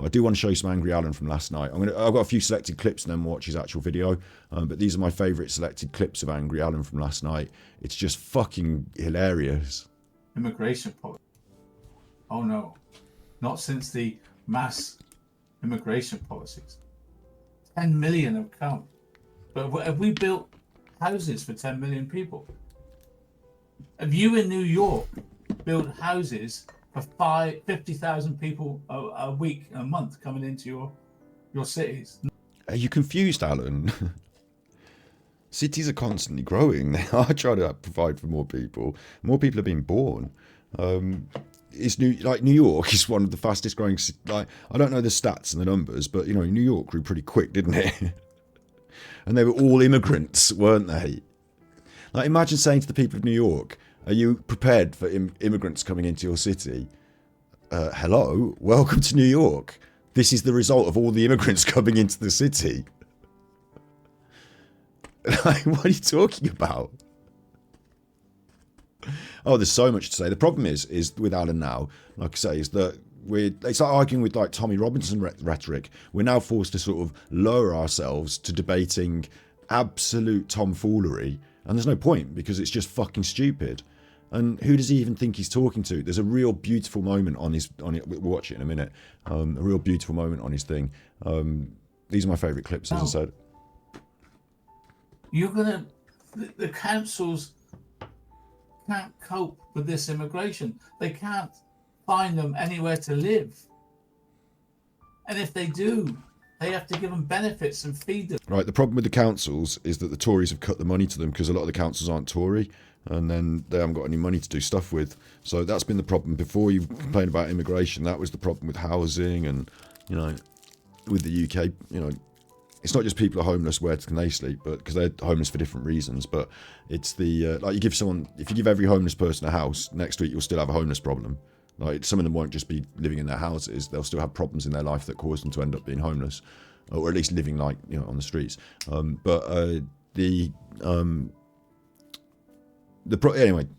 I do want to show you some Angry Alan from last night. I've got a few selected clips and then watch his actual video. But these are my favourite selected clips of Angry Alan from last night. It's just fucking hilarious. Immigration policy. Oh no, not since the mass immigration policies. 10 million have come. But have we built houses for 10 million people? Have you in New York built houses for 50,000 people a week, a month coming into your cities? Are you confused, Alan? Cities are constantly growing. They are trying to provide for more people. More people are being born. New York is one of the fastest growing. Like, I don't know the stats and the numbers, but you know, New York grew pretty quick, didn't it? And they were all immigrants, weren't they? Like, imagine saying to the people of New York, "Are you prepared for immigrants coming into your city? Hello, welcome to New York. This is the result of all the immigrants coming into the city." Like, what are you talking about? Oh, there's so much to say. The problem is with Alan now, like I say, is that they start arguing with like Tommy Robinson rhetoric. We're now forced to sort of lower ourselves to debating absolute tomfoolery, and there's no point because it's just fucking stupid. And who does he even think he's talking to? There's a real beautiful moment on it. We'll watch it in a minute. A real beautiful moment on his thing. These are my favourite clips, as I said. The councils can't cope with this immigration. They can't find them anywhere to live. And if they do, they have to give them benefits and feed them. Right, the problem with the councils is that the Tories have cut the money to them because a lot of the councils aren't Tory, and then they haven't got any money to do stuff with. So that's been the problem. Before you complain about immigration, that was the problem with housing and, you know, with the UK, you know, it's not just people are homeless, where can they sleep, but because they're homeless for different reasons. But it's the, like, if you give every homeless person a house, next week you'll still have a homeless problem. Like, some of them won't just be living in their houses, they'll still have problems in their life that cause them to end up being homeless, or at least living, like, you know, on the streets. Anyway,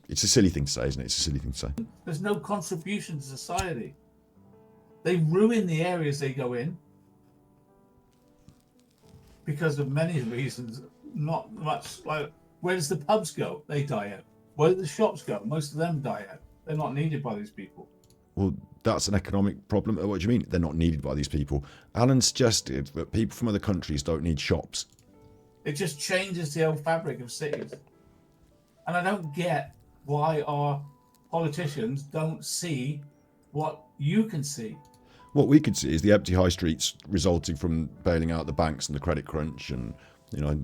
it's a silly thing to say, isn't it? It's a silly thing to say. There's no contribution to society. They ruin the areas they go in because of many reasons. Not much. Like, where does the pubs go? They die out. Where do the shops go? Most of them die out. They're not needed by these people. Well, that's an economic problem. What do you mean they're not needed by these people? Alan suggested that people from other countries don't need shops. It just changes the whole fabric of cities. And I don't get why our politicians don't see what you can see. What we could see is the empty high streets resulting from bailing out the banks and the credit crunch and, you know,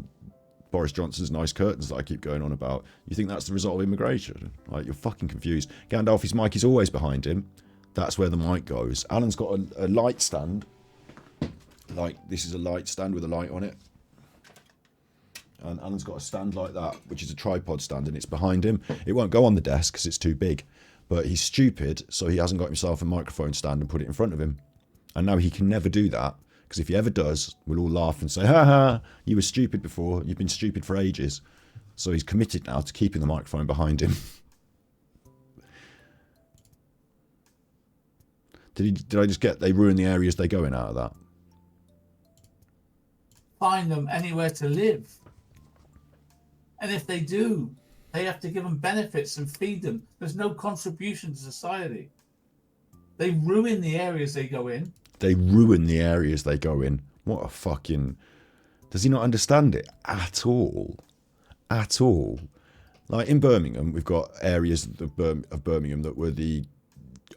Boris Johnson's nice curtains that I keep going on about. You think that's the result of immigration? Like, you're fucking confused. Gandalf's mic is always behind him. That's where the mic goes. Alan's got a light stand. Like, this is a light stand with a light on it. And Alan's got a stand like that, which is a tripod stand, and it's behind him. It won't go on the desk because it's too big. But he's stupid, so he hasn't got himself a microphone stand and put it in front of him. And now he can never do that, because if he ever does, we'll all laugh and say, "Ha ha, you were stupid before, you've been stupid for ages." So he's committed now to keeping the microphone behind him. Did I just get, they ruin the areas they go in out of that? Find them anywhere to live. And if they do, they have to give them benefits and feed them. There's no contribution to society. They ruin the areas they go in. They ruin the areas they go in. What a fucking... Does he not understand it at all? At all? Like, in Birmingham, we've got areas of Birmingham that were the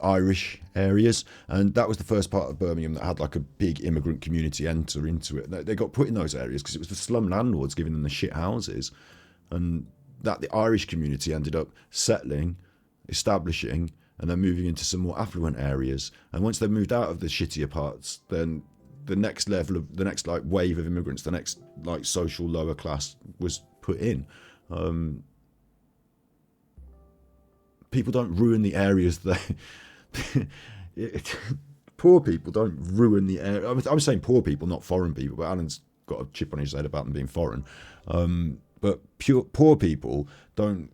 Irish areas, and that was the first part of Birmingham that had like a big immigrant community enter into it. They got put in those areas because it was the slum landlords giving them the shit houses, and that the Irish community ended up settling, establishing, and then moving into some more affluent areas. And once they moved out of the shittier parts, then the next level of the next like wave of immigrants, the next like social lower class was put in. People don't ruin the areas poor people don't ruin the area. I was saying poor people, not foreign people, but Alan's got a chip on his head about them being foreign. But poor people don't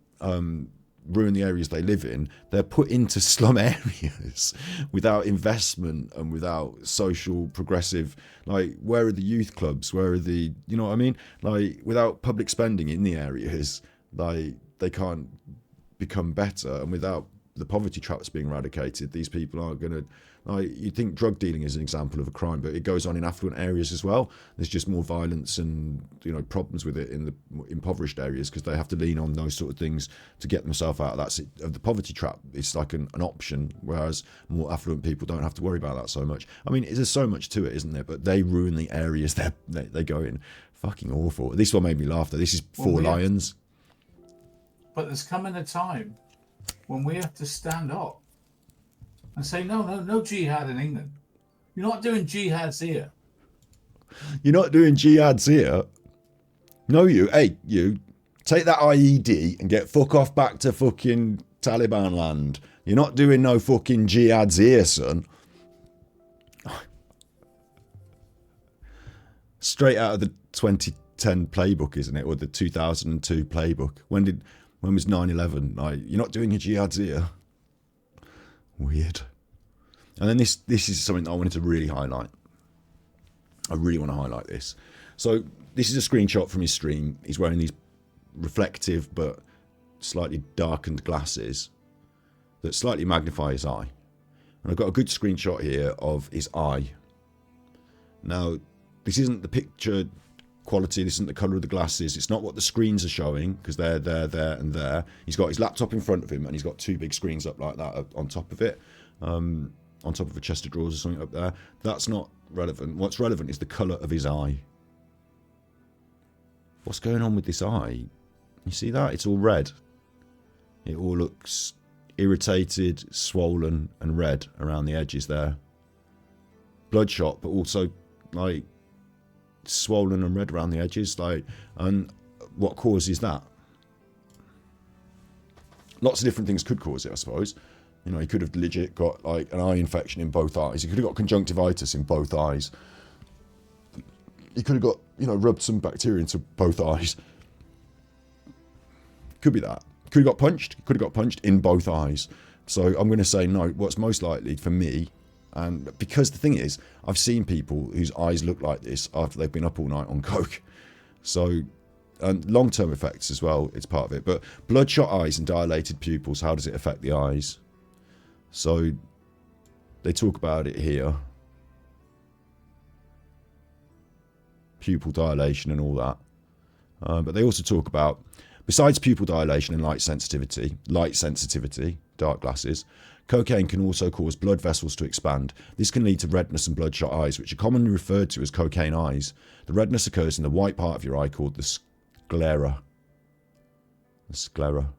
ruin the areas they live in. They're put into slum areas without investment and without social progressive, like, where are the youth clubs, where are the, you know what I mean, like, without public spending in the areas, like, they can't become better. And without the poverty traps being eradicated, these people aren't going to, like, you think drug dealing is an example of a crime, but it goes on in affluent areas as well. There's just more violence and, you know, problems with it in the impoverished areas because they have to lean on those sort of things to get themselves out of the poverty trap. It's like an option, whereas more affluent people don't have to worry about that so much. I mean, there's so much to it, isn't there? But they ruin the areas they go in. Fucking awful. This one made me laugh though. This is Four Lions. But there's coming a time when we have to stand up and say, no jihad in England. You're not doing jihads here. You're not doing jihads here. No, you. Hey, you. Take that IED and get fuck off back to fucking Taliban land. You're not doing no fucking jihads here, son. Straight out of the 2010 playbook, isn't it? Or the 2002 playbook. When was 9/11? Like, you're not doing your jihads here. Weird. And then this is something that I wanted to really highlight. I really want to highlight this. So this is a screenshot from his stream. He's wearing these reflective but slightly darkened glasses that slightly magnify his eye. And I've got a good screenshot here of his eye. Now, this isn't the picture quality, this isn't the colour of the glasses, it's not what the screens are showing, because they're there, and there. He's got his laptop in front of him and he's got two big screens up like that on top of it, on top of a chest of drawers or something up there. That's not relevant. What's relevant is the colour of his eye. What's going on with this eye? You see that? It's all red. It all looks irritated, swollen and red around the edges there. Bloodshot, but also like swollen and red around the edges, like, and what causes that? Lots of different things could cause it, I suppose. You know, he could have legit got like an eye infection in both eyes. He could have got conjunctivitis in both eyes. He could have got, you know, rubbed some bacteria into both eyes. Could be that. Could have got punched. Could have got punched in both eyes. So I'm going to say no. What's most likely for me, and because the thing is, I've seen people whose eyes look like this after they've been up all night on coke. So, and long-term effects as well, it's part of it. But bloodshot eyes and dilated pupils, how does it affect the eyes? So they talk about it here. Pupil dilation and all that. But they also talk about, besides pupil dilation and light sensitivity, dark glasses, cocaine can also cause blood vessels to expand. This can lead to redness and bloodshot eyes, which are commonly referred to as cocaine eyes. The redness occurs in the white part of your eye called the sclera. The sclera.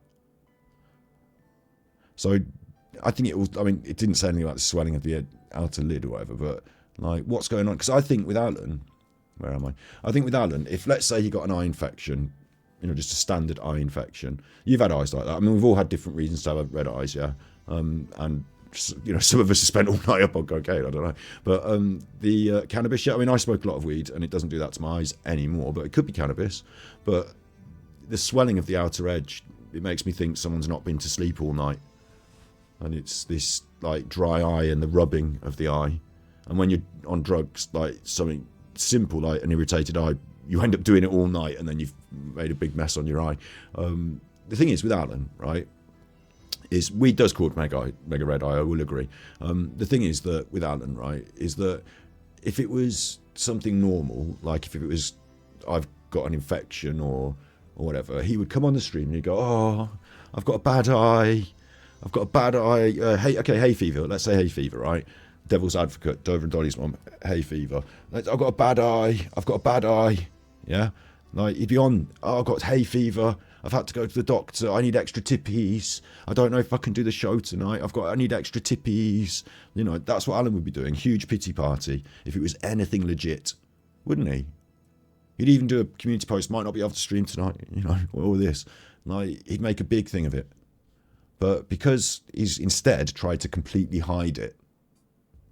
So I think it was, I mean, it didn't say anything about the swelling of the outer lid or whatever, but like, what's going on? Because I think with Alan, where am I? I think with Alan, if let's say he got an eye infection, you know, just a standard eye infection. You've had eyes like that. I mean, we've all had different reasons to have red eyes, yeah. And you know, some of us have spent all night up on cocaine. I don't know, but the cannabis. Yeah, I mean, I smoke a lot of weed, and it doesn't do that to my eyes anymore. But it could be cannabis. But the swelling of the outer edge, it makes me think someone's not been to sleep all night, and it's this like dry eye and the rubbing of the eye. And when you're on drugs, like something simple like an irritated eye, you end up doing it all night, and then you've made a big mess on your eye. The thing is with Alan, right, is weed does cause mega red eye, I will agree. The thing is that with Alan, right, is that if it was something normal, like if it was, I've got an infection or whatever, he would come on the stream and he'd go, oh, I've got a bad eye, hay fever, let's say hay fever, right? Devil's advocate, Dover and Dolly's mum, hay fever. I've got a bad eye, yeah? Like, he'd be on, oh, I've got hay fever, I've had to go to the doctor, I need extra tippies, I don't know if I can do the show tonight, I need extra tippies. You know, that's what Alan would be doing, huge pity party, if it was anything legit, wouldn't he? He'd even do a community post, might not be able to stream tonight, you know, all this. Like, he'd make a big thing of it. But because he's instead tried to completely hide it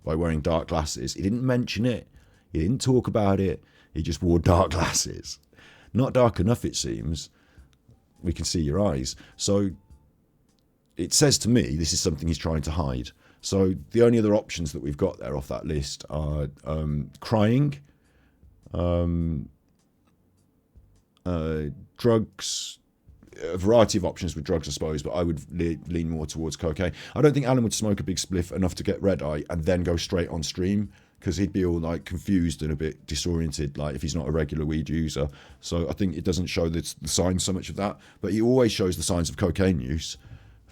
by wearing dark glasses, he didn't mention it, he didn't talk about it, he just wore dark glasses. Not dark enough, it seems. We can see your eyes. So it says to me this is something he's trying to hide. So the only other options that we've got there off that list are crying, drugs, a variety of options with drugs, I suppose, but I would lean more towards cocaine. I don't think Alan would smoke a big spliff enough to get red eye and then go straight on stream, because he'd be all like confused and a bit disoriented, like if he's not a regular weed user. So I think it doesn't show the signs so much of that, but he always shows the signs of cocaine use.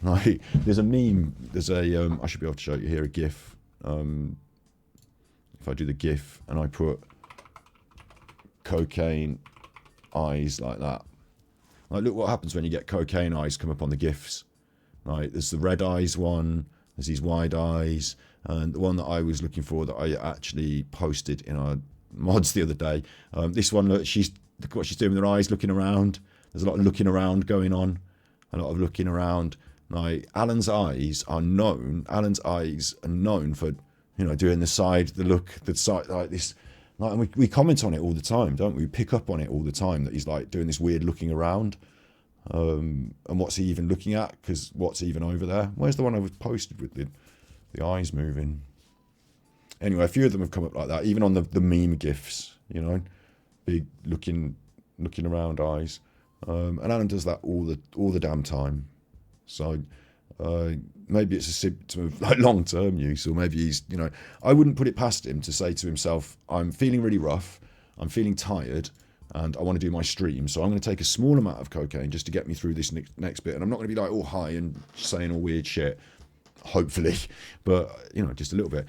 Like there's a meme, there's a I should be able to show you here a GIF. If I do the GIF and I put cocaine eyes like that, like look what happens when you get cocaine eyes come up on the GIFs. Like there's the red eyes one, there's these wide eyes, and the one that I was looking for that I actually posted in our mods the other day. This one, look what she's doing with her eyes, looking around. There's a lot of looking around going on, a lot of looking around. Like Alan's eyes are known for, you know, doing the side, the look, the side, like this. Like, and we comment on it all the time, don't we? We pick up on it all the time that he's like doing this weird looking around. And what's he even looking at? Because what's even over there? Where's the one I was posted with the eyes moving? Anyway, a few of them have come up like that, even on the meme GIFs, you know, big looking around eyes. And Alan does that all the damn time. So maybe it's a symptom of like long-term use, or maybe he's, you know, I wouldn't put it past him to say to himself, I'm feeling really rough, I'm feeling tired, and I want to do my stream, so I'm going to take a small amount of cocaine just to get me through this next bit, and I'm not going to be like all high and saying all weird shit, hopefully, but, you know, just a little bit.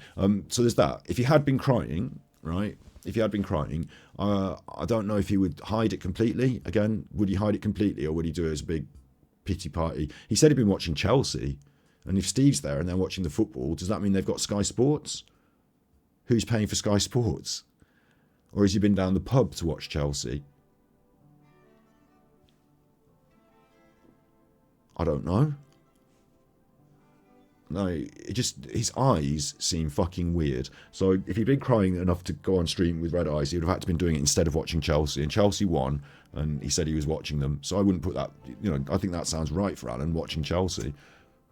So there's that. If he had been crying, right, I don't know if he would hide it completely. Again, would he hide it completely, or would he do it as a big pity party? He said he'd been watching Chelsea, and if Steve's there and they're watching the football, does that mean they've got Sky Sports? Who's paying for Sky Sports? Or has he been down the pub to watch Chelsea? I don't know. No, it just, his eyes seem fucking weird. So if he'd been crying enough to go on stream with red eyes, he would have had to been doing it instead of watching Chelsea. And Chelsea won, and he said he was watching them. So I wouldn't put that, you know, I think that sounds right for Alan, watching Chelsea.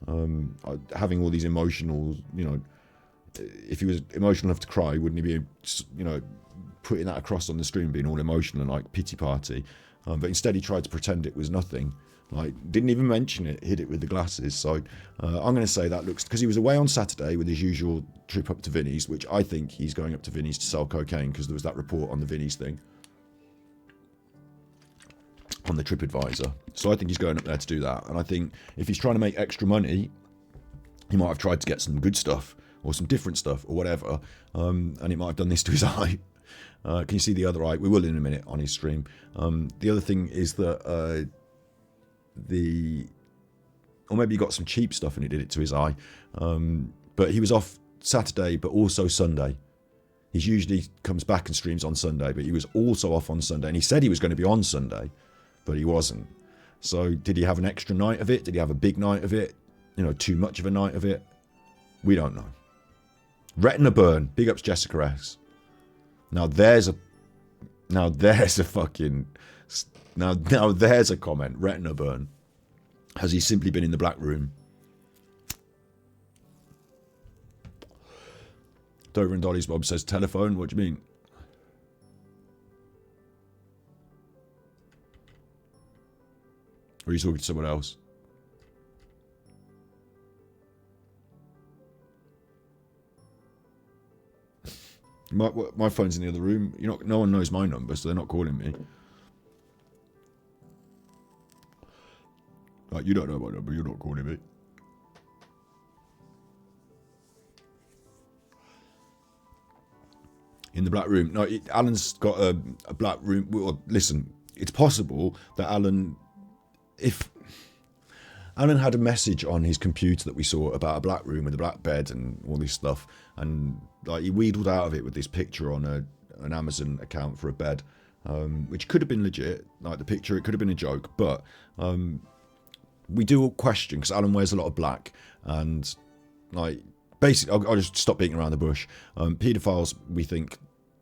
Having all these emotional, you know, if he was emotional enough to cry, wouldn't he be, you know, putting that across on the stream, being all emotional and like pity party? But instead he tried to pretend it was nothing. Like, didn't even mention it, hid it with the glasses. So I'm going to say that looks, because he was away on Saturday with his usual trip up to Vinny's, which I think he's going up to Vinny's to sell cocaine, because there was that report on the Vinny's thing on the TripAdvisor. So I think he's going up there to do that. And I think if he's trying to make extra money, he might have tried to get some good stuff or some different stuff or whatever, and he might have done this to his eye. Can you see the other eye? We will in a minute on his stream. The other thing is that or maybe he got some cheap stuff and he did it to his eye. But he was off Saturday, but also Sunday. He usually comes back and streams on Sunday, but he was also off on Sunday. And he said he was going to be on Sunday, but he wasn't. So did he have an extra night of it? Did he have a big night of it? You know, too much of a night of it? We don't know. Retina burn. Big ups Jessica S. Now there's a comment. Retina burn. Has he simply been in the black room? Dover and Dolly's Bob says telephone. What do you mean? Or are you talking to someone else? My phone's in the other room. No one knows my number, so they're not calling me. Like, you don't know my number, you're not calling me. In the black room. No, Alan's got a black room. Well, listen, it's possible that if Alan had a message on his computer that we saw about a black room with a black bed and all this stuff, and like he wheedled out of it with this picture on an Amazon account for a bed, which could have been legit. Like the picture, it could have been a joke, but we do question, because Alan wears a lot of black, and like basically, I'll just stop beating around the bush. Paedophiles, we think,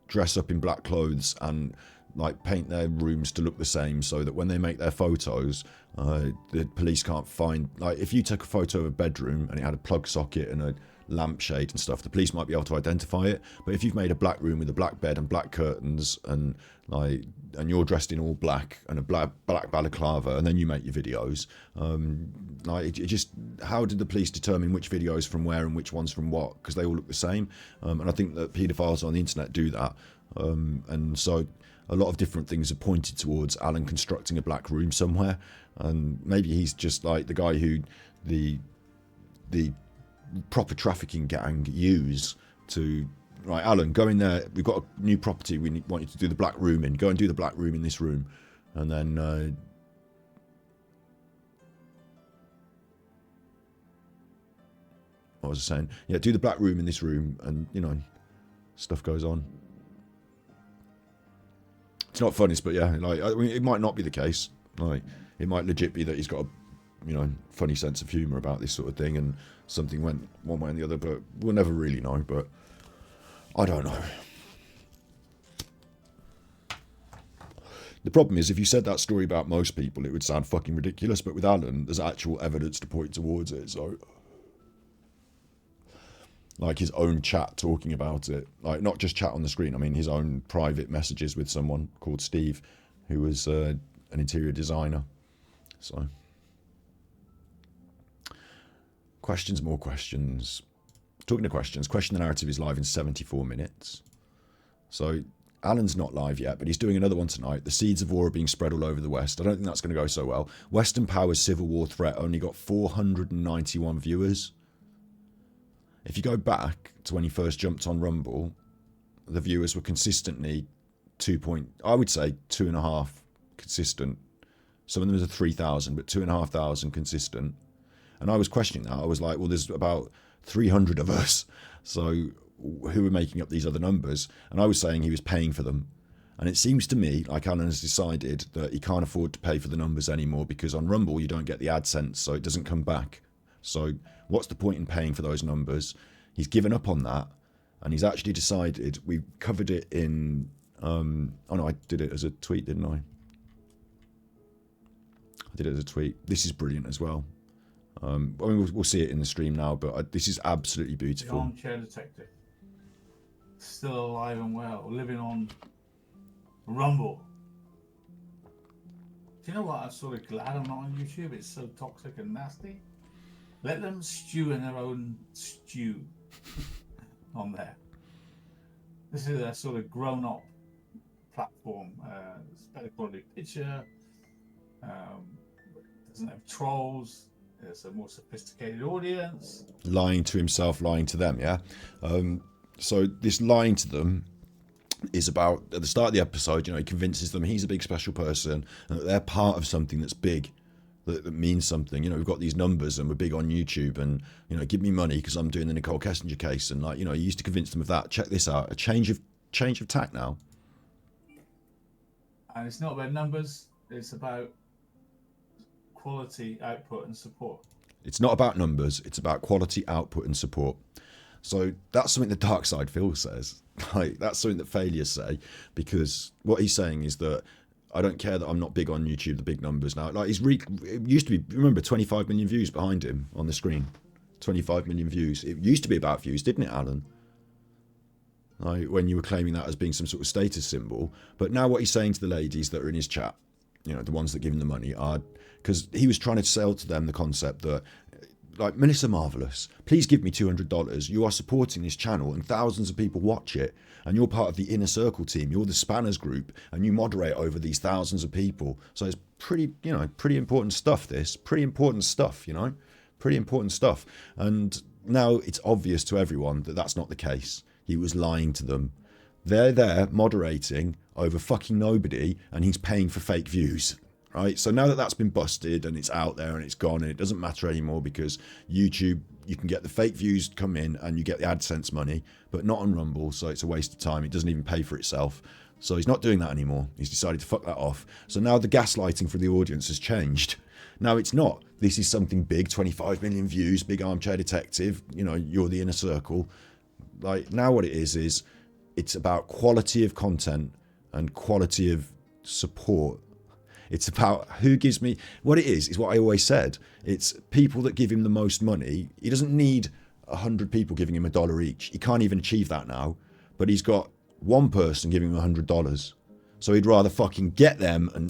dress up in black clothes and like paint their rooms to look the same so that when they make their photos, the police can't find, like if you took a photo of a bedroom and it had a plug socket and a lampshade and stuff, the police might be able to identify it. But if you've made a black room with a black bed and black curtains and you're dressed in all black and a black balaclava, and then you make your videos, it just, how did the police determine which videos from where and which ones from what? Because they all look the same. And I think that paedophiles on the internet do that. And so a lot of different things are pointed towards Alan constructing a black room somewhere, and maybe he's just like the guy who the proper trafficking gang use to, right, Alan, go in there, we've got a new property, want you to do the black room in, go and do the black room in this room, and then what was I saying? Yeah, do the black room in this room, and stuff goes on. It's not funny, but yeah, like, I mean, it might not be the case. Like, it might legit be that he's got a funny sense of humour about this sort of thing, and something went one way and the other, but we'll never really know. But I don't know. The problem is, if you said that story about most people, it would sound fucking ridiculous, but with Alan, there's actual evidence to point towards it, so... Like his own chat talking about it, like not just chat on the screen, I mean his own private messages with someone called Steve, who was an interior designer. So questions, more questions. Talking to questions, Question the Narrative is live in 74 minutes. So Alan's not live yet, but he's doing another one tonight. The seeds of war are being spread all over the West. I don't think that's going to go so well. Western powers' civil war threat only got 491 viewers. If you go back to when he first jumped on Rumble, the viewers were consistently 2.5 consistent. Some of them was 3,000, but 2,500 consistent. And I was questioning that. I was like, well, there's about 300 of us. So who are making up these other numbers? And I was saying he was paying for them. And it seems to me like Alan has decided that he can't afford to pay for the numbers anymore, because on Rumble you don't get the AdSense, so it doesn't come back. So what's the point in paying for those numbers? He's given up on that, and he's actually decided, we covered it in, oh no, I did it as a tweet, didn't I? I did it as a tweet. This is brilliant as well. I mean, we'll see it in the stream now, but this is absolutely beautiful. The armchair detective, still alive and well, living on Rumble. Do you know what? I'm sort of glad I'm not on YouTube. It's so toxic and nasty. Let them stew in their own stew on there. This is a sort of grown-up platform. It's better quality picture. Doesn't have trolls. It's a more sophisticated audience. Lying to himself, lying to them, yeah? So this lying to them is about, at the start of the episode, he convinces them he's a big special person and that they're part of something that's big. That means something. We've got these numbers and we're big on YouTube, and give me money because I'm doing the Nicole Kessinger case, and he used to convince them of that. Check this out, a change of tack now. And it's not about numbers, it's about quality output and support. It's not about numbers, it's about quality output and support. So that's something the dark side Phil says. Like, that's something that failures say, because what he's saying is that I don't care that I'm not big on YouTube, the big numbers now. Like, it used to be, remember, 25 million views behind him on the screen. 25 million views. It used to be about views, didn't it, Alan? Like, when you were claiming that as being some sort of status symbol. But now what he's saying to the ladies that are in his chat, the ones that give him the money, are, because he was trying to sell to them the concept that, like, Melissa Marvelous, please give me $200. You are supporting this channel and thousands of people watch it, and you're part of the inner circle team. You're the Spanners group, and you moderate over these thousands of people. So it's pretty important stuff, this. Pretty important stuff, Pretty important stuff. And now it's obvious to everyone that that's not the case. He was lying to them. They're there moderating over fucking nobody, and he's paying for fake views. Right, so now that that's been busted and it's out there and it's gone and it doesn't matter anymore, because YouTube, you can get the fake views come in and you get the AdSense money, but not on Rumble, so it's a waste of time. It doesn't even pay for itself. So he's not doing that anymore. He's decided to fuck that off. So now the gaslighting for the audience has changed. Now it's not, this is something big, 25 million views, big armchair detective, you're the inner circle. Like, now what it is it's about quality of content and quality of support. It's about who gives me what it is what I always said. It's people that give him the most money. He doesn't need 100 people giving him $1 each. He can't even achieve that now. But he's got one person giving him $100. So he'd rather fucking get them and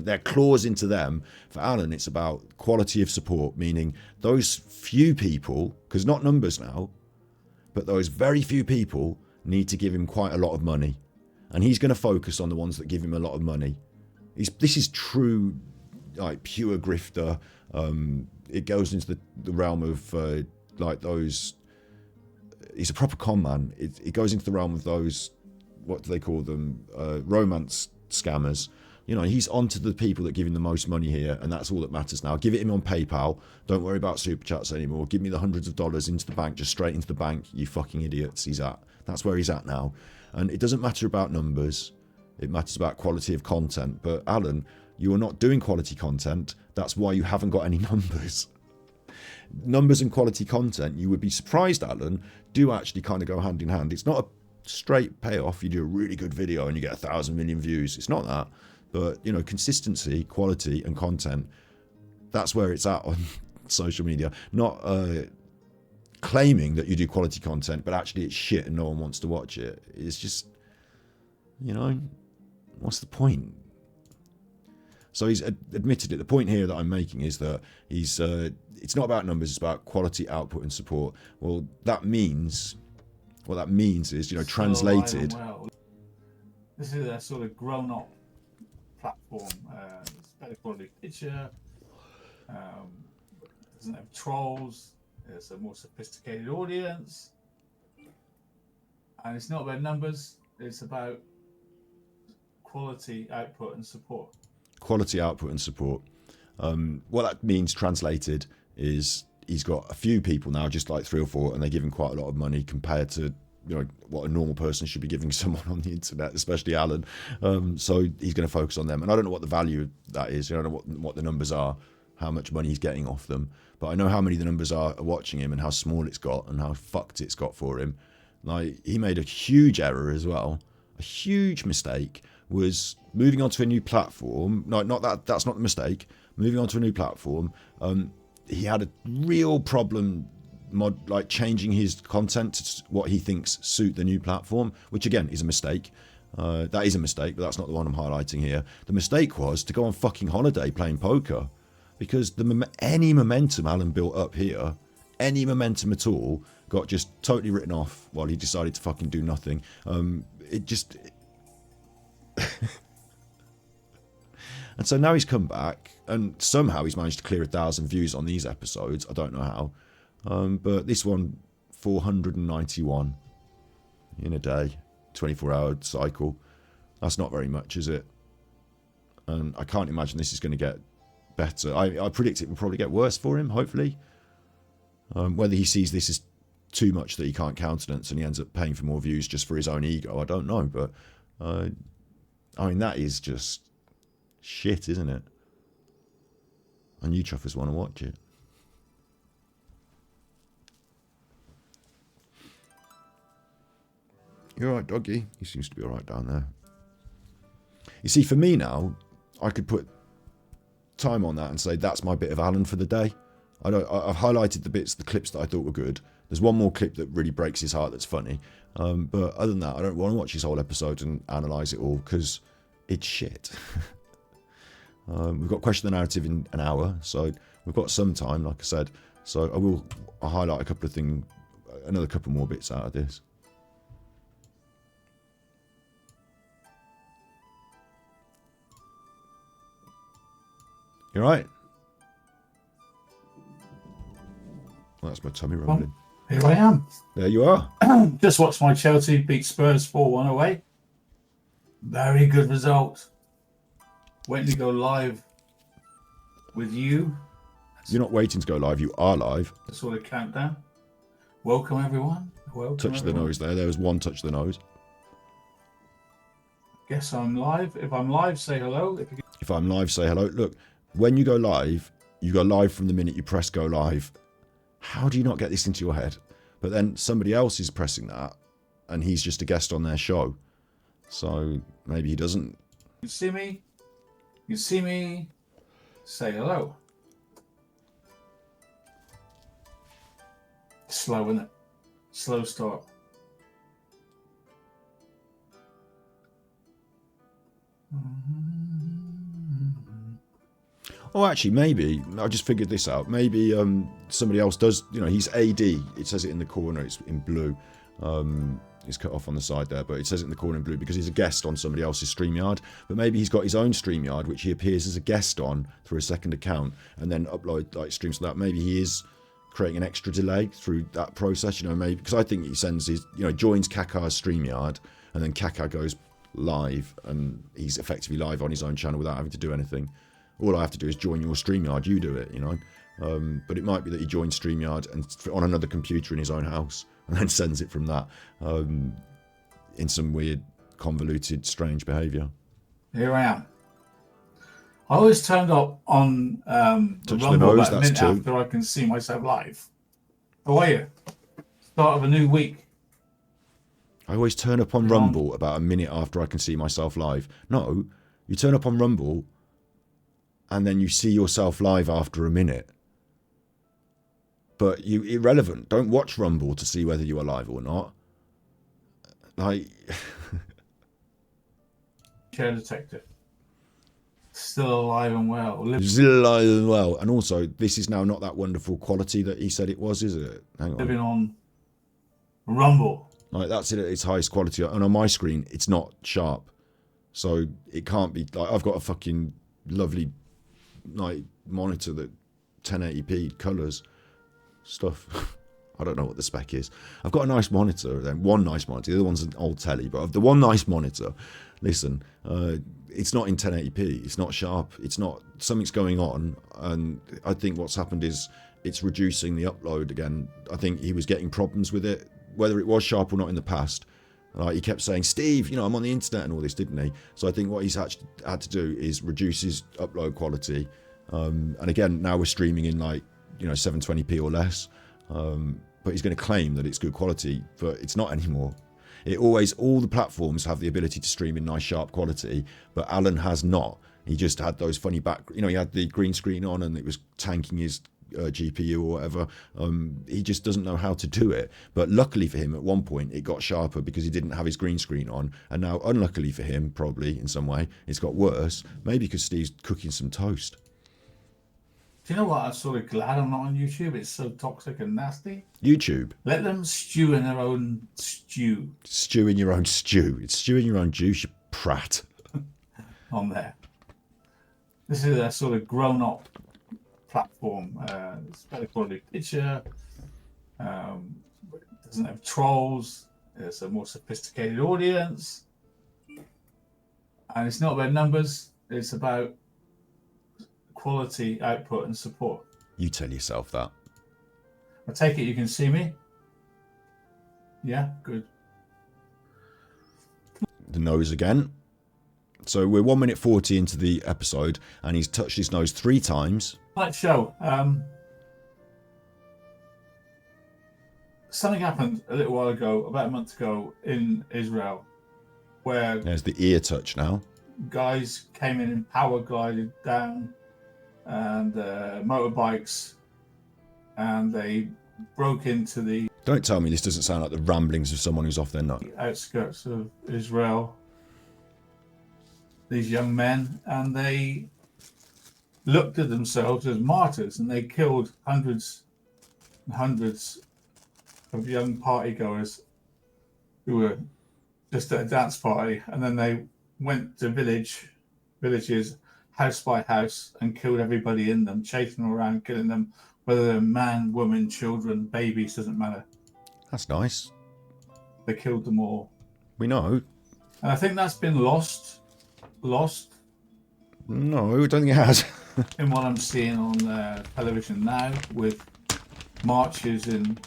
their claws into them. For Alan, it's about quality of support, meaning those few people, because not numbers now, but those very few people need to give him quite a lot of money. And he's going to focus on the ones that give him a lot of money. This is true, like pure grifter. It goes into the realm of like those. He's a proper con man. It goes into the realm of those. What do they call them? Romance scammers. You know, he's onto the people that give him the most money here, and that's all that matters now. Give it him on PayPal. Don't worry about super chats anymore. Give me the hundreds of dollars into the bank, just straight into the bank. You fucking idiots. That's where he's at now, and it doesn't matter about numbers. It matters about quality of content. But Alan, you are not doing quality content. That's why you haven't got any numbers. Numbers and quality content, you would be surprised, Alan, do actually kind of go hand in hand. It's not a straight payoff. You do a really good video and you get 1,000 million views. It's not that. But, you know, consistency, quality and content, that's where it's at on social media. Not claiming that you do quality content, but actually it's shit and no one wants to watch it. It's just, you know, what's the point? So he's admitted it. The point here that I'm making is that it's not about numbers, it's about quality, output and support. Well, that means, what that means is, you know, translated. Well. This is a sort of grown-up platform. It's better quality picture. Doesn't have trolls. It's a more sophisticated audience. And it's not about numbers. It's about quality, output and support. Quality, output and support. What that means translated is he's got a few people now, just like 3 or 4, and they give him quite a lot of money compared to, you know, what a normal person should be giving someone on the internet, especially Alan. So he's going to focus on them. And I don't know what the value of that is. I don't know what the numbers are, how much money he's getting off them. But I know how many the numbers are watching him and how small it's got and how fucked it's got for him. Like, he made a huge error as well. A huge mistake was moving on to a new platform. No, not that. That's not the mistake. Moving on to a new platform. He had a real problem like changing his content to what he thinks suit the new platform, which again is a mistake. That is a mistake, but that's not the one I'm highlighting here. The mistake was to go on fucking holiday playing poker, because any momentum Alan built up here, any momentum at all, got just totally written off while he decided to fucking do nothing. And so now he's come back, and somehow he's managed to clear 1,000 views on these episodes. I don't know how. But this one, 491 in a day, 24-hour cycle. That's not very much, is it? And I can't imagine this is going to get better. I predict it will probably get worse for him, hopefully. Whether he sees this as too much that he can't countenance and he ends up paying for more views just for his own ego, I don't know. But, I mean, that is just shit, isn't it? And you chuffers want to watch it. You're alright, doggy. He seems to be alright down there. You see, for me now, I could put time on that and say that's my bit of Alan for the day. I've highlighted the clips that I thought were good. There's one more clip that really breaks his heart that's funny. But other than that, I don't want to watch his whole episode and analyse it all because it's shit. We've got Question the Narrative in an hour, so we've got some time, like I said. So I'll highlight a couple of things, another couple more bits out of this. You alright? Well, that's my tummy rumbling. Here I am. There you are. Just watched my Chelsea beat Spurs 4-1 away. Very good result. Waiting to go live with you. You're not waiting to go live, you are live. The sort of countdown. Welcome everyone. Welcome. Touch everyone. The nose there. There was one touch the nose. Guess I'm live. If I'm live, say hello. If I'm live, say hello. Look, when you go live from the minute you press go live. How do you not get this into your head? But then somebody else is pressing that and he's just a guest on their show. So maybe he doesn't. You see me? You see me? Say hello. Slow, isn't it? Slow start. Oh, actually, maybe I just figured this out. Maybe somebody else does. You know, he's AD. It says it in the corner. It's in blue. It's cut off on the side there, but it says it in the corner in blue because he's a guest on somebody else's StreamYard. But maybe he's got his own StreamYard, which he appears as a guest on through a second account, and then upload like streams to that. Maybe he is creating an extra delay through that process. You know, maybe because I think he sends his, you know, joins Kakar's StreamYard, and then Kakar goes live, and he's effectively live on his own channel without having to do anything. All I have to do is join your StreamYard, you do it, you know. But it might be that he joins StreamYard and on another computer in his own house and then sends it from that in some weird, convoluted, strange behaviour. Here I am. I always turned up on the Rumble nose, about a minute that's two. after I can see myself live. How are you? Start of a new week. I always turn up on Rumble about a minute after I can see myself live. No, you turn up on Rumble and then you see yourself live after a minute. But you irrelevant. Don't watch Rumble to see whether you are live or not. Like Chair detective. Still alive and well. still alive and well. And also, this is now not that wonderful quality that he said it was, is it? Hang on. Living on Rumble. Like that's it at its highest quality. And on my screen, it's not sharp. So it can't be like I've got a fucking lovely like monitor that 1080p colours stuff. I don't know what the spec is. I've got a nice monitor then, one nice monitor. The other one's an old telly, but of the one nice monitor, listen, it's not in 1080p. It's not sharp. It's not, something's going on, and I think what's happened is it's reducing the upload again. I think he was getting problems with it, whether it was sharp or not in the past. He kept saying, Steve, you know, I'm on the internet and all this, didn't he? So I think what he's actually had to do is reduce his upload quality. And again, now we're streaming in like, you know, 720p or less. But he's going to claim that it's good quality, but it's not anymore. All the platforms have the ability to stream in nice sharp quality, but Alan has not. He just had those funny he had the green screen on and it was tanking his GPU or whatever. He just doesn't know how to do it. But luckily for him, at one point it got sharper because he didn't have his green screen on, and now unluckily for him, probably in some way, it's got worse. Maybe because Steve's cooking some toast. Do you know what? I'm sort of glad I'm not on YouTube. It's so toxic and nasty. YouTube. Let them stew in their own stew. Stew in your own stew. It's stew in your own juice, you prat. On there. This is a sort of grown-up platform. It's better quality picture. It doesn't have trolls. It's a more sophisticated audience. And it's not about numbers. It's about quality output and support. You tell yourself that. I take it you can see me. Yeah, good. The nose again. So we're 1 minute 40 into the episode, and he's touched his nose 3 times. That show. Something happened a little while ago, about a month ago, in Israel, where There's the ear touch now. guys came in and power glided down, and motorbikes, and they broke into the Don't tell me this doesn't sound like the ramblings of someone who's off their nut. outskirts of Israel. These young men, and they looked at themselves as martyrs, and they killed hundreds and hundreds of young partygoers who were just at a dance party, and then they went to villages, house by house, and killed everybody in them, chasing them around, killing them, whether they're man, woman, children, babies, doesn't matter. That's nice. They killed them all. We know. And I think that's been lost No, I don't think it has. in what I'm seeing on television now, with marches in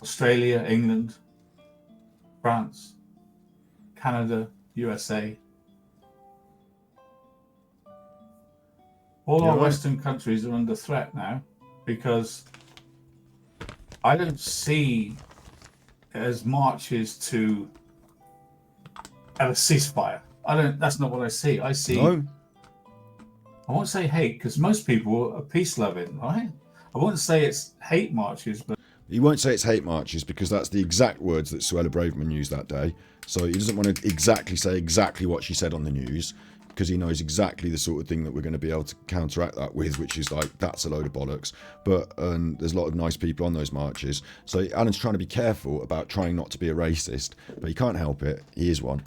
Australia, England, France, Canada, USA. All our Western countries are under threat now, because I don't see as marches to a ceasefire. I don't. That's not what I see. I see. No, I won't say hate because most people are peace loving, right? I won't say it's hate marches, but he won't say it's hate marches because that's the exact words that Suella Braverman used that day. So he doesn't want to exactly say exactly what she said on the news because he knows exactly the sort of thing that we're going to be able to counteract that with, which is like, that's a load of bollocks. But there's a lot of nice people on those marches. So Alan's trying to be careful about trying not to be a racist, but he can't help it. He is one.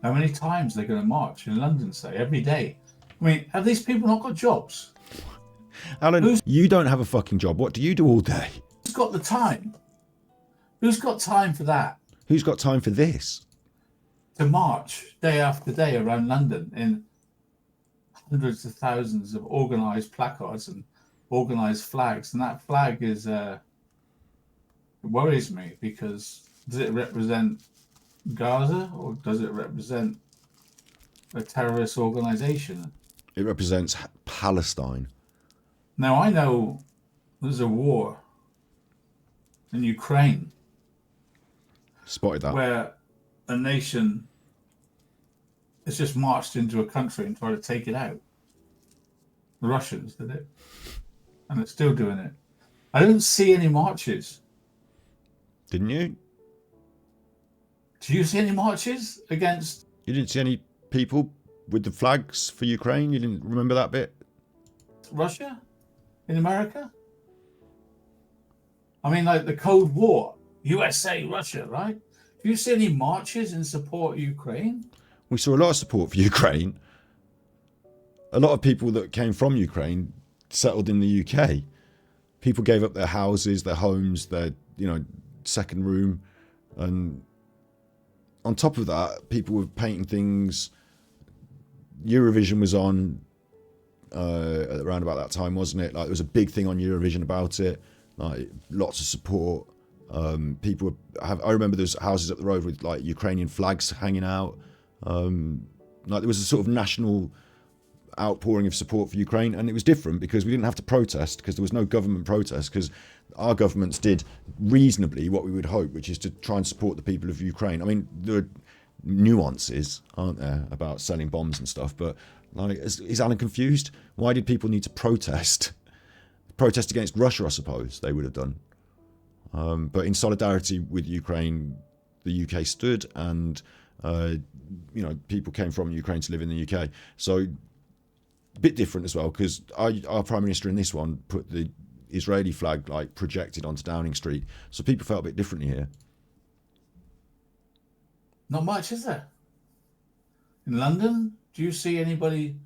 how many times they're going to march in London, say, every day? I mean, have these people not got jobs? Alan, you don't have a fucking job. What do you do all day? Who's got the time? Who's got time for that? Who's got time for this? To march day after day around London in hundreds of thousands of organised placards and organised flags. And that flag is, it worries me because does it represent Gaza or does it represent a terrorist organisation? It represents Palestine. Now, I know there's a war in Ukraine. Spotted that. Where a nation has just marched into a country and tried to take it out. The Russians did it. And it's still doing it. I don't see any marches. Didn't you? Do you see any marches against... You didn't see any people with the flags for Ukraine? You didn't remember that bit? Russia? In America? I mean, like the Cold War. USA, Russia, right? Do you see any marches in support of Ukraine? We saw a lot of support for Ukraine. A lot of people that came from Ukraine settled in the UK. People gave up their houses, their homes, their, second room. And on top of that, people were painting things. Eurovision was on around about that time, wasn't it? Like, there was a big thing on Eurovision about it. Like, lots of support. People I remember there's houses up the road with like Ukrainian flags hanging out. Like, there was a sort of national outpouring of support for Ukraine, and it was different because we didn't have to protest because there was no government protest because our governments did reasonably what we would hope, which is to try and support the people of Ukraine. I mean, there are nuances, aren't there, about selling bombs and stuff, but like, is Alan confused? Why did people need to protest? Protest against Russia, I suppose they would have done. But in solidarity with Ukraine, the UK stood, and people came from Ukraine to live in the UK. So a bit different as well, because our Prime Minister in this one put the Israeli flag like projected onto Downing Street, so people felt a bit differently here. Not much, is there? In London, do you see anybody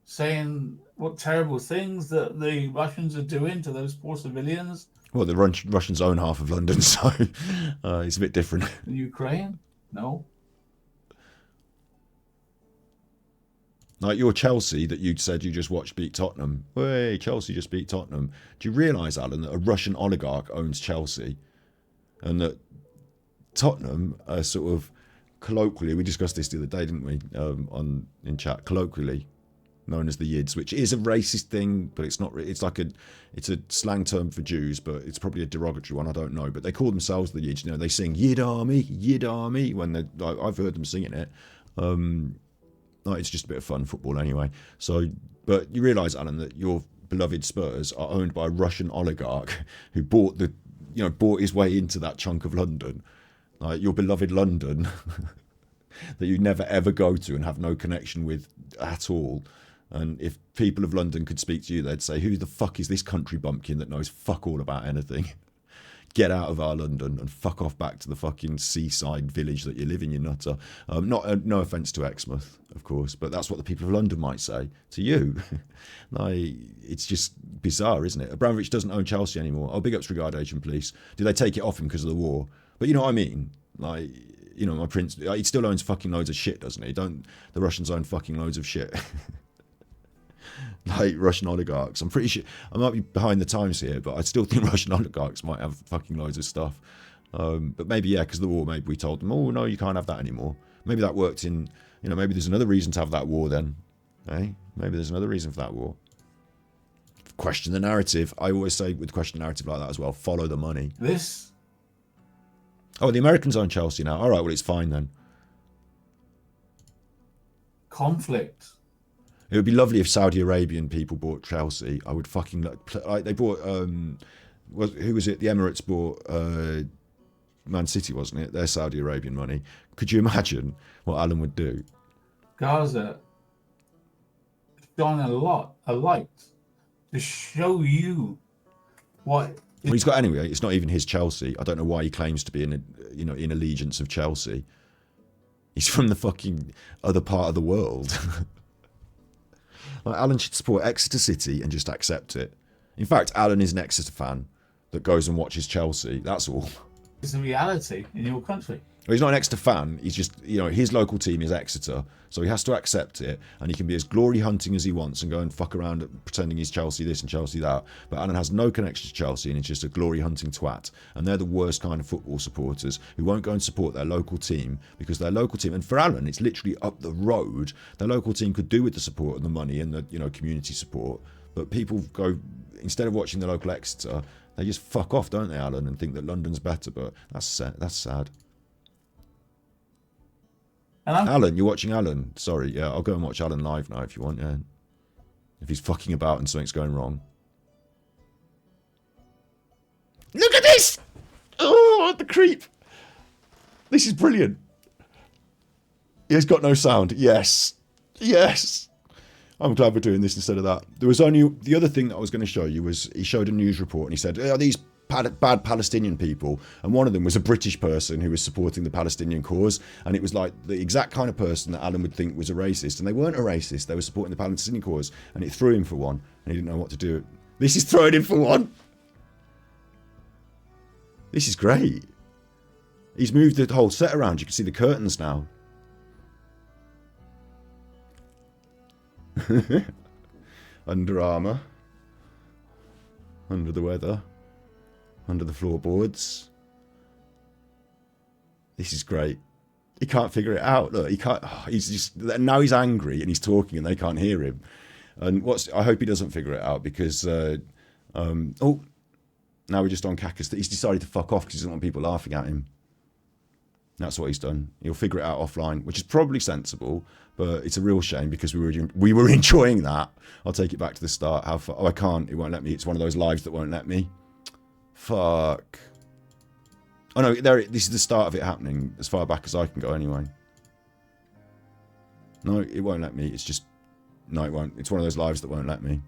saying what terrible things that the Russians are doing to those poor civilians? Well, the Russians own half of London, so it's a bit different. In Ukraine? No. Like your Chelsea that you said you just watched beat Tottenham. Hey, Chelsea just beat Tottenham. Do you realise, Alan, that a Russian oligarch owns Chelsea? And that Tottenham are sort of colloquially, we discussed this the other day, didn't we, in chat, colloquially known as the Yids, which is a racist thing, but it's not. It's a slang term for Jews, but it's probably a derogatory one. I don't know, but they call themselves the Yids. They sing Yid Army when they. I've heard them singing it. It's just a bit of fun football anyway. So, but you realise, Alan, that your beloved Spurs are owned by a Russian oligarch who bought his way into that chunk of London, like your beloved London, that you never ever go to and have no connection with at all. And if people of London could speak to you, they'd say, who the fuck is this country bumpkin that knows fuck all about anything? Get out of our London and fuck off back to the fucking seaside village that you live in, you nutter. No offence to Exmouth, of course, but that's what the people of London might say to you. It's just bizarre, isn't it? Abramovich doesn't own Chelsea anymore. Oh, big ups regard, Agent Police. Did they take it off him because of the war? But you know what I mean? My prince, he still owns fucking loads of shit, doesn't he? Don't the Russians own fucking loads of shit? Like Russian oligarchs. I'm pretty sure, I might be behind the times here, but I still think Russian oligarchs might have fucking loads of stuff. But maybe, yeah, because of the war, maybe we told them, oh, no, you can't have that anymore. Maybe that worked in, maybe there's another reason to have that war then. Eh? Maybe there's another reason for that war. Question the narrative. I always say with question narrative like that as well, follow the money. This Oh, the Americans own Chelsea now. All right, well, it's fine then. Conflict. It would be lovely if Saudi Arabian people bought Chelsea. I would fucking like they bought who was it? The Emirates bought Man City, wasn't it? Their Saudi Arabian money. Could you imagine what Alan would do? Gaza shone a light to show you what. Well, he's got anyway. It's not even his Chelsea. I don't know why he claims to be in allegiance of Chelsea. He's from the fucking other part of the world. Like, Alan should support Exeter City and just accept it. In fact, Alan is an Exeter fan that goes and watches Chelsea. That's all. It's a reality in your country. Well, he's not an Exeter fan. He's just, his local team is Exeter. So he has to accept it. And he can be as glory hunting as he wants and go and fuck around pretending he's Chelsea this and Chelsea that. But Alan has no connection to Chelsea and he's just a glory hunting twat. And they're the worst kind of football supporters who won't go and support their local team because their local team, and for Alan, it's literally up the road. Their local team could do with the support and the money and the, community support. But people go, instead of watching the local Exeter, they just fuck off, don't they, Alan, and think that London's better. But that's sad. Alan, you're watching Alan. Sorry, yeah, I'll go and watch Alan live now if you want, yeah. If he's fucking about and something's going wrong. Look at this! Oh, the creep! This is brilliant. He's got no sound. Yes. I'm glad we're doing this instead of that. There was only... The other thing that I was going to show you was he showed a news report and he said, are these bad Palestinian people? And one of them was a British person who was supporting the Palestinian cause, and it was like the exact kind of person that Alan would think was a racist, and they weren't a racist, they were supporting the Palestinian cause, and it threw him for one, and he didn't know what to do. This is throwing him for one. This is great. He's moved the whole set around. You can see the curtains now. Under Armour. Under the weather. Under the floorboards. This is great. He can't figure it out. Look, he can't. Oh, he's just now he's angry and he's talking and they can't hear him. And I hope he doesn't figure it out because now we're just on Kakas. He's decided to fuck off because he doesn't want people laughing at him. That's what he's done. He'll figure it out offline, which is probably sensible, but it's a real shame because we were enjoying that. I'll take it back to the start. How far? Oh, I can't. It won't let me. It's one of those lives that won't let me. Fuck. Oh no, this is the start of it happening, as far back as I can go anyway. No, it won't let me. It's just... No, it won't. It's one of those lives that won't let me.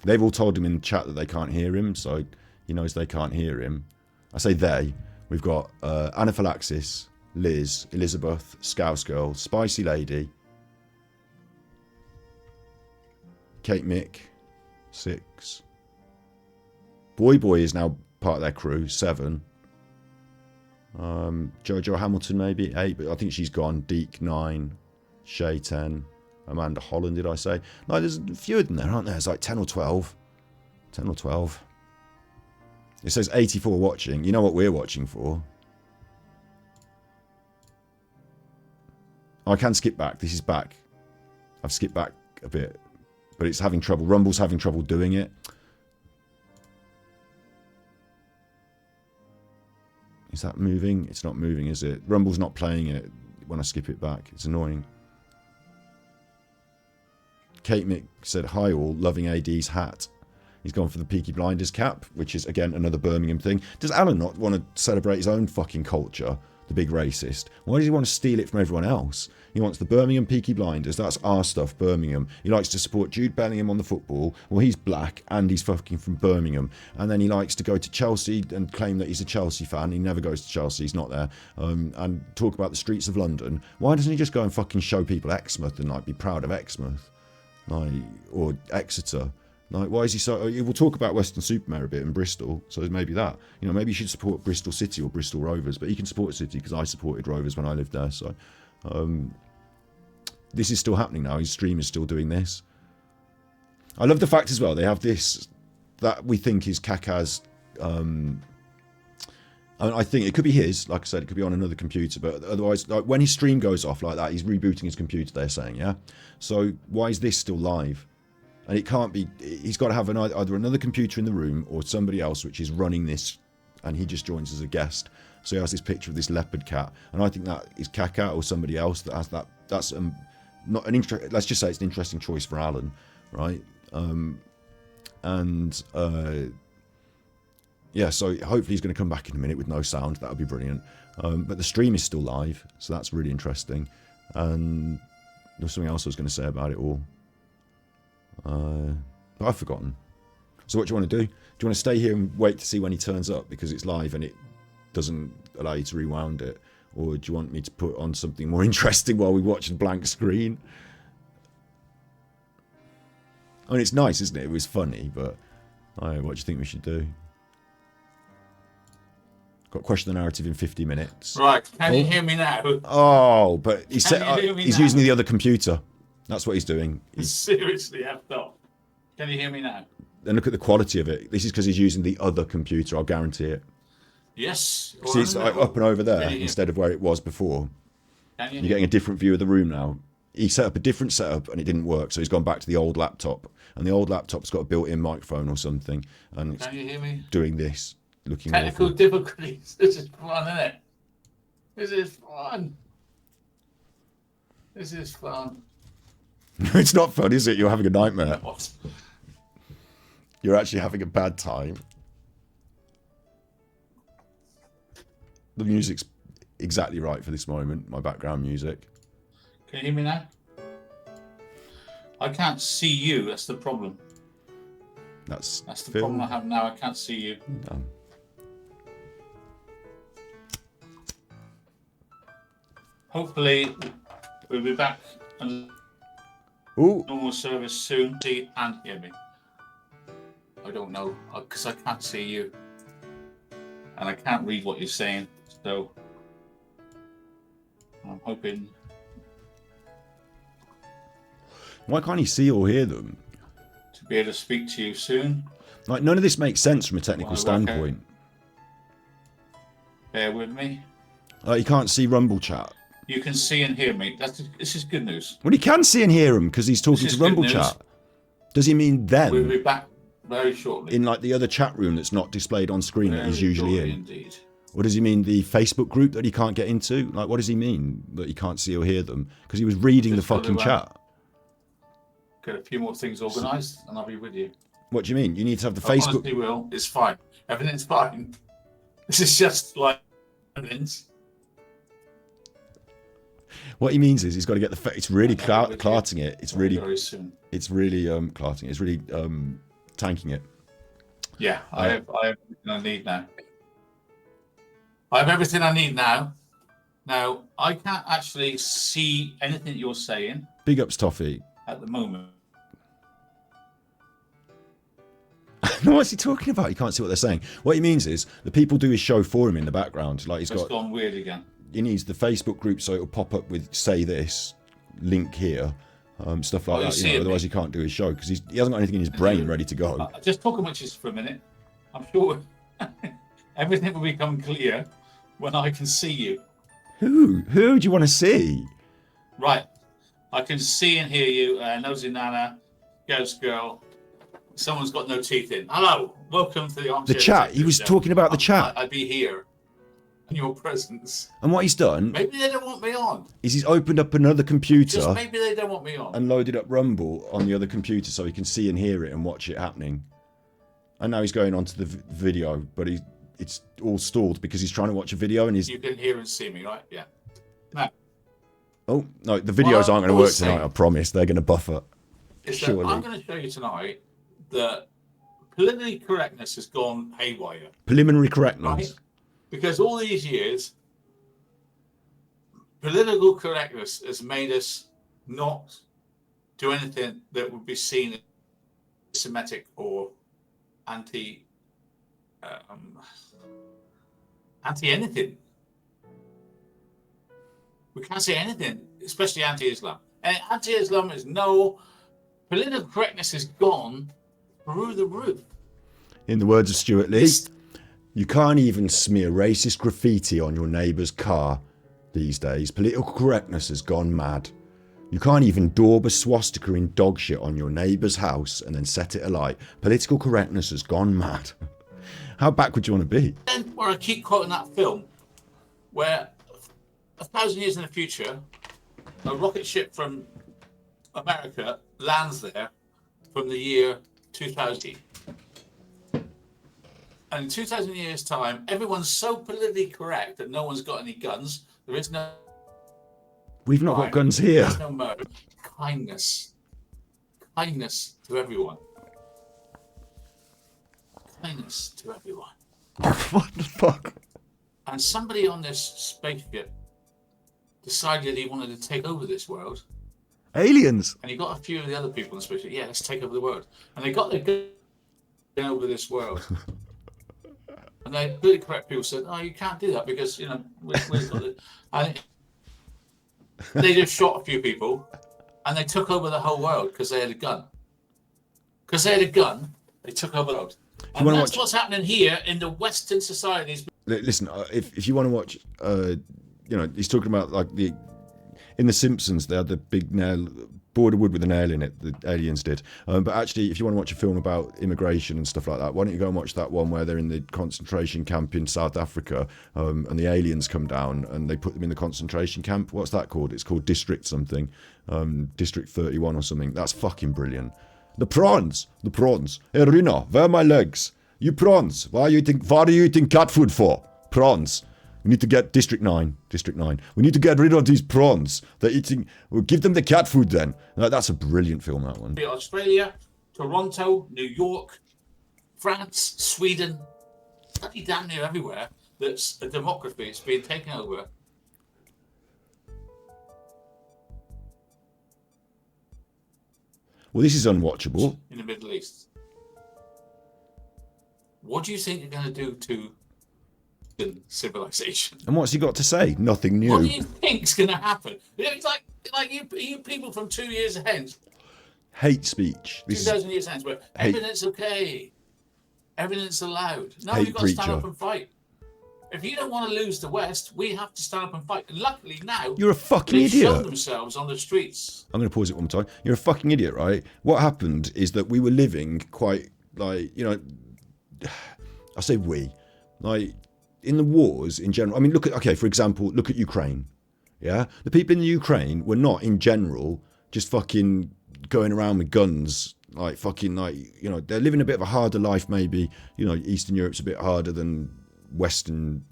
They've all told him in chat that they can't hear him, so he knows they can't hear him. I say they. We've got Anaphylaxis, Liz, Elizabeth, Scouse Girl, Spicy Lady, Kate Mick, 6. Boy is now part of their crew, 7. Jojo Hamilton maybe, 8, but I think she's gone. Deke, 9. Shay, 10. Amanda Holland, did I say? No, there's a few of them there, aren't there? It's like 10 or 12. 10 or 12. It says 84 watching. You know what we're watching for. I can skip back. This is back. I've skipped back a bit. But it's having trouble. Rumble's having trouble doing it. Is that moving? It's not moving, is it? Rumble's not playing it when I skip it back. It's annoying. Kate Mick said, hi all, loving AD's hat. He's gone for the Peaky Blinders cap, which is, again, another Birmingham thing. Does Alan not want to celebrate his own fucking culture? The big racist. Why does he want to steal it from everyone else? He wants the Birmingham Peaky Blinders. That's our stuff, Birmingham. He likes to support Jude Bellingham on the football. Well, he's black and he's fucking from Birmingham. And then he likes to go to Chelsea and claim that he's a Chelsea fan. He never goes to Chelsea. He's not there. And talk about the streets of London. Why doesn't he just go and fucking show people Exmouth and be proud of Exmouth? Or Exeter? Why is he so... We'll talk about Weston-super-Mare a bit in Bristol, so maybe that. Maybe you should support Bristol City or Bristol Rovers, but he can support City because I supported Rovers when I lived there, so... this is still happening now. His stream is still doing this. I love the fact as well, they have this... that we think is Kaka's... I think it could be his, like I said, it could be on another computer, but otherwise, when his stream goes off like that, he's rebooting his computer, they're saying, yeah? So why is this still live? And it can't be, he's got to have either another computer in the room or somebody else which is running this, and he just joins as a guest. So he has this picture of this leopard cat, and I think that is Kaka or somebody else that has that. That's not an let's just say it's an interesting choice for Alan, right? Yeah, so hopefully he's going to come back in a minute with no sound. That would be brilliant. But the stream is still live, so that's really interesting. And there's something else I was going to say about it all. But I've forgotten. So what do you want to do? Do you want to stay here and wait to see when he turns up because it's live and it doesn't allow you to rewound it? Or do you want me to put on something more interesting while we watch the blank screen? I mean, it's nice, isn't it? It was funny, but what do you think we should do? Got question the narrative in 50 minutes. Right, can you hear me now? Oh, but he's he's using the other computer. That's what he's doing. Seriously, I've not. Can you hear me now? And look at the quality of it. This is because he's using the other computer, I'll guarantee it. Yes. See, it's like up and over there instead of where it was before. You're getting a different view of the room now. He set up a different setup and it didn't work, so he's gone back to the old laptop. And the old laptop's got a built-in microphone or something. And it's can you hear me? Doing this. Looking technical awful. Difficulties. This is fun, isn't it? This is fun. This is fun. It's not fun, is it? You're having a nightmare. What? You're actually having a bad time. The music's exactly right for this moment, my background music. Can you hear me now? I can't see you, that's the problem. That's the problem I have now, I can't see you. No. Hopefully, we'll be back on normal service soon. See and hear me. I don't know, because I can't see you. And I can't read what you're saying, so I'm hoping. Why can't he see or hear them? To be able to speak to you soon. Like, none of this makes sense from a technical standpoint. Bear with me. You can't see Rumble chat. You can see and hear me. This is good news. Well, he can see and hear him because he's talking to Rumble chat. Does he mean them? We'll be back very shortly. In like the other chat room that's not displayed on screen that he's usually in? Indeed. Or does he mean the Facebook group that he can't get into? Like, what does he mean that he can't see or hear them? Because he was reading the fucking chat. Get a few more things organised and I'll be with you. What do you mean? You need to have the Facebook... Honestly, Will, it's fine. Everything's fine. This is just like evidence. What he means is he's got to get the... It's really clarting it. It's really... Very soon. It's really clarting it. It's really tanking it. Yeah, I have everything I need now. I have everything I need now. Now, I can't actually see anything you're saying. Big ups, Toffee. At the moment. No, what's he talking about? He can't see what they're saying. What he means is the people do his show for him in the background. Like It's gone weird again. He needs the Facebook group so it'll pop up with say this, link here, stuff like that. You know, otherwise he can't do his show because he hasn't got anything in his brain ready to go. Just talk about this for a minute. I'm sure everything will become clear when I can see you. Who do you want to see? Right. I can see and hear you. Nosy Nana, Ghost Girl. Someone's got no teeth in. Hello. Welcome to the Armchair. The chat. He was talking about the chat. I'd be here in your presence. And what he's done... Maybe they don't want me on. Is he's opened up another computer... Just maybe they don't want me on. ...and loaded up Rumble on the other computer so he can see and hear it and watch it happening. And now he's going on to the video, but it's all stalled because he's trying to watch a video and he's... You can hear and see me, right? Yeah. Now... Oh, no, the videos aren't going to work tonight, I promise. They're going to buffer. Surely. I'm going to show you tonight that politically correctness has gone haywire. Preliminary correctness. Right? Because all these years, political correctness has made us not do anything that would be seen as Semitic or anti anything. We can't say anything, especially anti-Islam. And anti-Islam is political correctness has gone through the roof. In the words of Stuart Lee, you can't even smear racist graffiti on your neighbour's car these days. Political correctness has gone mad. You can't even daub a swastika in dog shit on your neighbour's house and then set it alight. Political correctness has gone mad. How backward do you want to be? Then where I keep quoting that film, where 1,000 years in the future, a rocket ship from America lands there from the year 2000. And in 2,000 years' time, everyone's so politically correct that no one's got any guns. There is no... We've not got guns here. There's no murder. Kindness. Kindness to everyone. Kindness to everyone. What the fuck? And somebody on this spaceship decided he wanted to take over this world. Aliens. And he got a few of the other people in the spaceship. Yeah, let's take over the world. And they got their gun over this world. And the really correct people said, "Oh, you can't do that because we've got it." And they just shot a few people, and they took over the whole world because they had a gun. Because they had a gun, they took over the world. And that's what's happening here in the Western societies. Listen, if you want to watch, he's talking about like in The Simpsons, they had the big nail, board of wood with a nail in it, the aliens did. But actually, if you want to watch a film about immigration and stuff like that, why don't you go and watch that one where they're in the concentration camp in South Africa, and the aliens come down and they put them in the concentration camp. What's that called? It's called District something, District 31 or something. That's fucking brilliant. The prawns. Hey, Rina, where are my legs? You prawns. What are you eating cat food for? Prawns. We need to get District 9. We need to get rid of these prawns. They're eating... We'll give them the cat food then. That's a brilliant film, that one. Australia, Toronto, New York, France, Sweden, bloody damn near everywhere that's a democracy. It's being taken over. Well, this is unwatchable. In the Middle East. What do you think you're going to do to civilization? And what's he got to say? Nothing new. What do you think's going to happen? It's like you people from 2 years hence. Hate speech. 2,000 years hence, where everything's okay. Everything's allowed. No, you've got to stand up and fight. If you don't want to lose the West, we have to stand up and fight. And luckily now, you're a fucking they idiot. show themselves on the streets. I'm going to pause it one more time. You're a fucking idiot, right? What happened is that we were living quite like, I say we, like in the wars in general. I mean, for example, look at Ukraine. Yeah, the people in the Ukraine were not in general just fucking going around with guns. Like fucking they're living a bit of a harder life. Maybe Eastern Europe's a bit harder than Western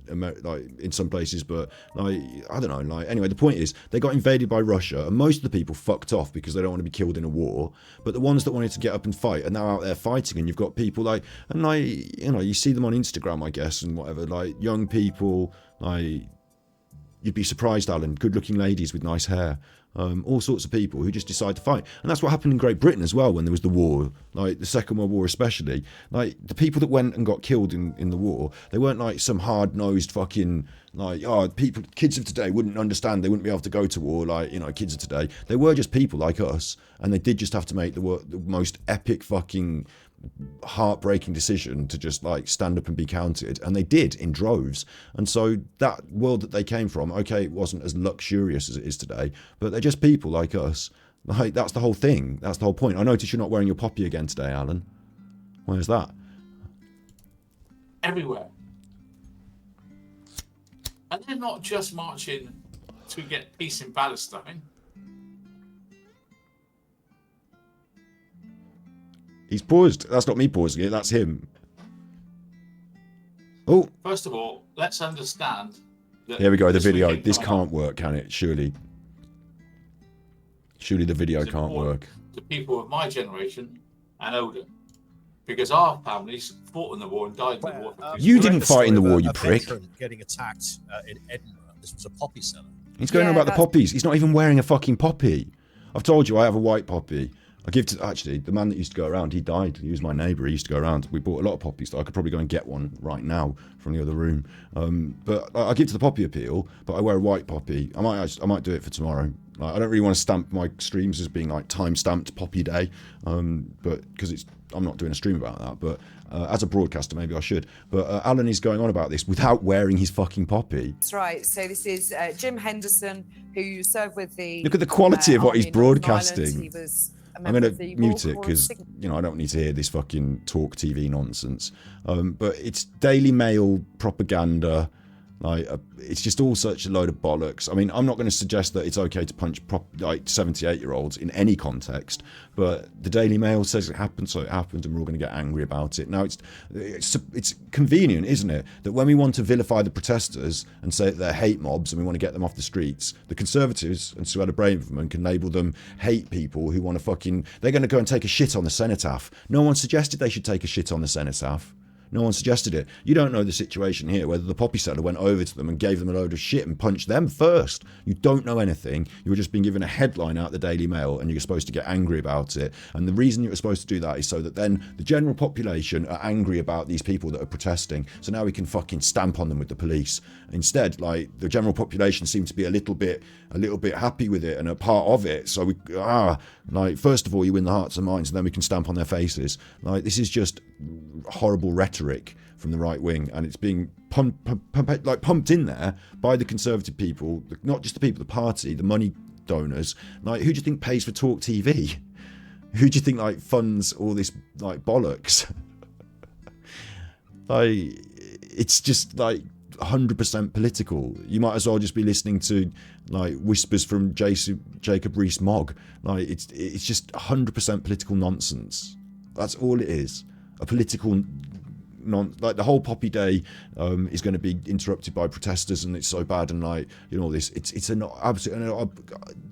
America, like in some places, but like I don't know. Like anyway, the point is they got invaded by Russia, and most of the people fucked off because they don't want to be killed in a war. But the ones that wanted to get up and fight are now out there fighting, and you've got people like, and like you see them on Instagram, I guess, and whatever, like young people, like you'd be surprised, Alan, good-looking ladies with nice hair. All sorts of people who just decide to fight. And that's what happened in Great Britain as well when there was the war, like the Second World War especially. Like the people that went and got killed in the war, they weren't like some hard-nosed fucking kids of today wouldn't understand, they wouldn't be able to go to war like kids of today. They were just people like us, and they did just have to make the most epic fucking heartbreaking decision to just like stand up and be counted, and they did in droves. And so that world that they came from, okay, it wasn't as luxurious as it is today, but they're just people like us. Like that's the whole thing, that's the whole point. I notice you're not wearing your poppy again today, Alan. Where's that? Everywhere. And they're not just marching to get peace in Palestine. He's paused. That's not me pausing it, that's him. Oh. First of all, let's understand that... Here we go, the video. This can't work, can it? Surely the video can't work. To people of my generation and older. Because our families fought in the war and died in the war. You didn't fight in the war, you prick. Getting attacked in Edinburgh. This was a poppy seller. He's going on about the poppies. He's not even wearing a fucking poppy. I've told you I have a white poppy. Actually, the man that used to go around, he died. He was my neighbour. He used to go around. We bought a lot of poppies. So I could probably go and get one right now from the other room. But I give to the poppy appeal, but I wear a white poppy. I might do it for tomorrow. Like, I don't really want to stamp my streams as being like time-stamped Poppy Day, but because I'm not doing a stream about that. But as a broadcaster, maybe I should. But Alan is going on about this without wearing his fucking poppy. That's right. So this is Jim Henderson, who served with the. Look at the quality of what he's Army in Northern broadcasting. Ireland. He was a I'm member going of the to mute Royal it Corps of because, Sig- you know, I don't need to hear this fucking talk TV nonsense. But it's Daily Mail propaganda. Like, it's just all such a load of bollocks. I mean, I'm not going to suggest that it's okay to punch 78-year-olds in any context, but the Daily Mail says it happened, so it happened, and we're all going to get angry about it. Now, it's convenient, isn't it, that when we want to vilify the protesters and say that they're hate mobs and we want to get them off the streets, the Conservatives and Suella Braverman can label them hate people who want to fucking... They're going to go and take a shit on the cenotaph. No one suggested they should take a shit on the cenotaph. No one suggested it. You don't know the situation here, whether the poppy seller went over to them and gave them a load of shit and punched them first. You don't know anything. You were just being given a headline out of the Daily Mail and you're supposed to get angry about it. And the reason you were supposed to do that is so that then the general population are angry about these people that are protesting. So now we can fucking stamp on them with the police. Instead, like, the general population seemed to be a little bit happy with it and a part of it. So first of all, you win the hearts and minds, and then we can stamp on their faces. Like, this is just horrible rhetoric from the right wing, and it's being pumped in there by the Conservative people, not just the people, the party, the money donors. Like, who do you think pays for Talk TV? Who do you think like funds all this like bollocks? Like, it's just like 100% political. You might as well just be listening to like whispers from Jacob Rees-Mogg. Like, it's just 100% political nonsense. That's all it is. A political like the whole Poppy Day is going to be interrupted by protesters, and it's so bad, and like, you know, this it's an absolute.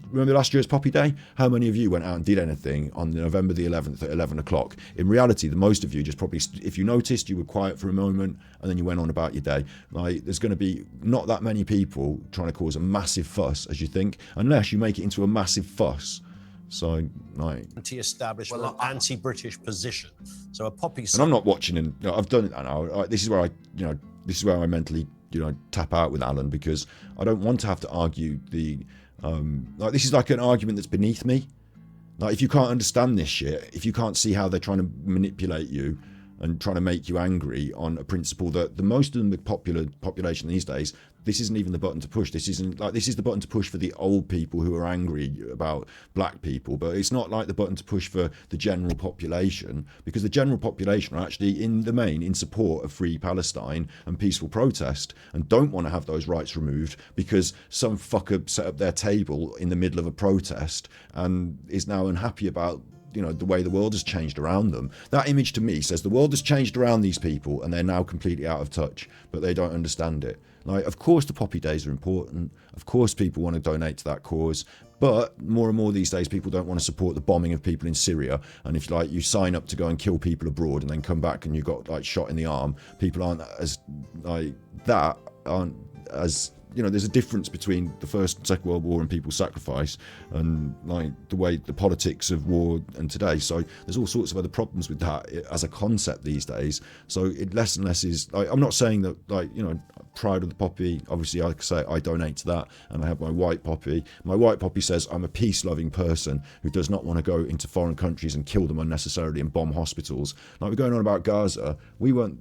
Remember last year's Poppy Day? How many of you went out and did anything on November the 11th at 11 o'clock? In reality, the most of you just probably, if you noticed, you were quiet for a moment and then you went on about your day. Like, there's going to be not that many people trying to cause a massive fuss as you think, unless you make it into a massive fuss. So, like, anti-establishment, anti-British position. So a poppy. And I'm not watching, and you know, I've done it. I know this is where I mentally, tap out with Alan, because I don't want to have to argue the. Like, this is like an argument that's beneath me. Like, if you can't understand this shit, if you can't see how they're trying to manipulate you and trying to make you angry on a principle that the most of the population these days, this isn't even the button to push. This is the button to push for the old people who are angry about black people, but it's not like the button to push for the general population, because the general population are actually in the main in support of free Palestine and peaceful protest, and don't want to have those rights removed because some fucker set up their table in the middle of a protest and is now unhappy about the way the world has changed around them. That image to me says the world has changed around these people and they're now completely out of touch, but they don't understand it. Like, of course the Poppy Days are important. Of course people want to donate to that cause. But more and more these days, people don't want to support the bombing of people in Syria. And if you sign up to go and kill people abroad and then come back and you got shot in the arm, people aren't as there's a difference between the First and Second World War and people's sacrifice and the way the politics of war and today. So there's all sorts of other problems with that as a concept these days. So it less and less is I'm not saying that proud of the poppy. Obviously, like I say, I donate to that, and I have my white poppy. My white poppy says I'm a peace-loving person who does not want to go into foreign countries and kill them unnecessarily and bomb hospitals. Like, we're going on about Gaza. We weren't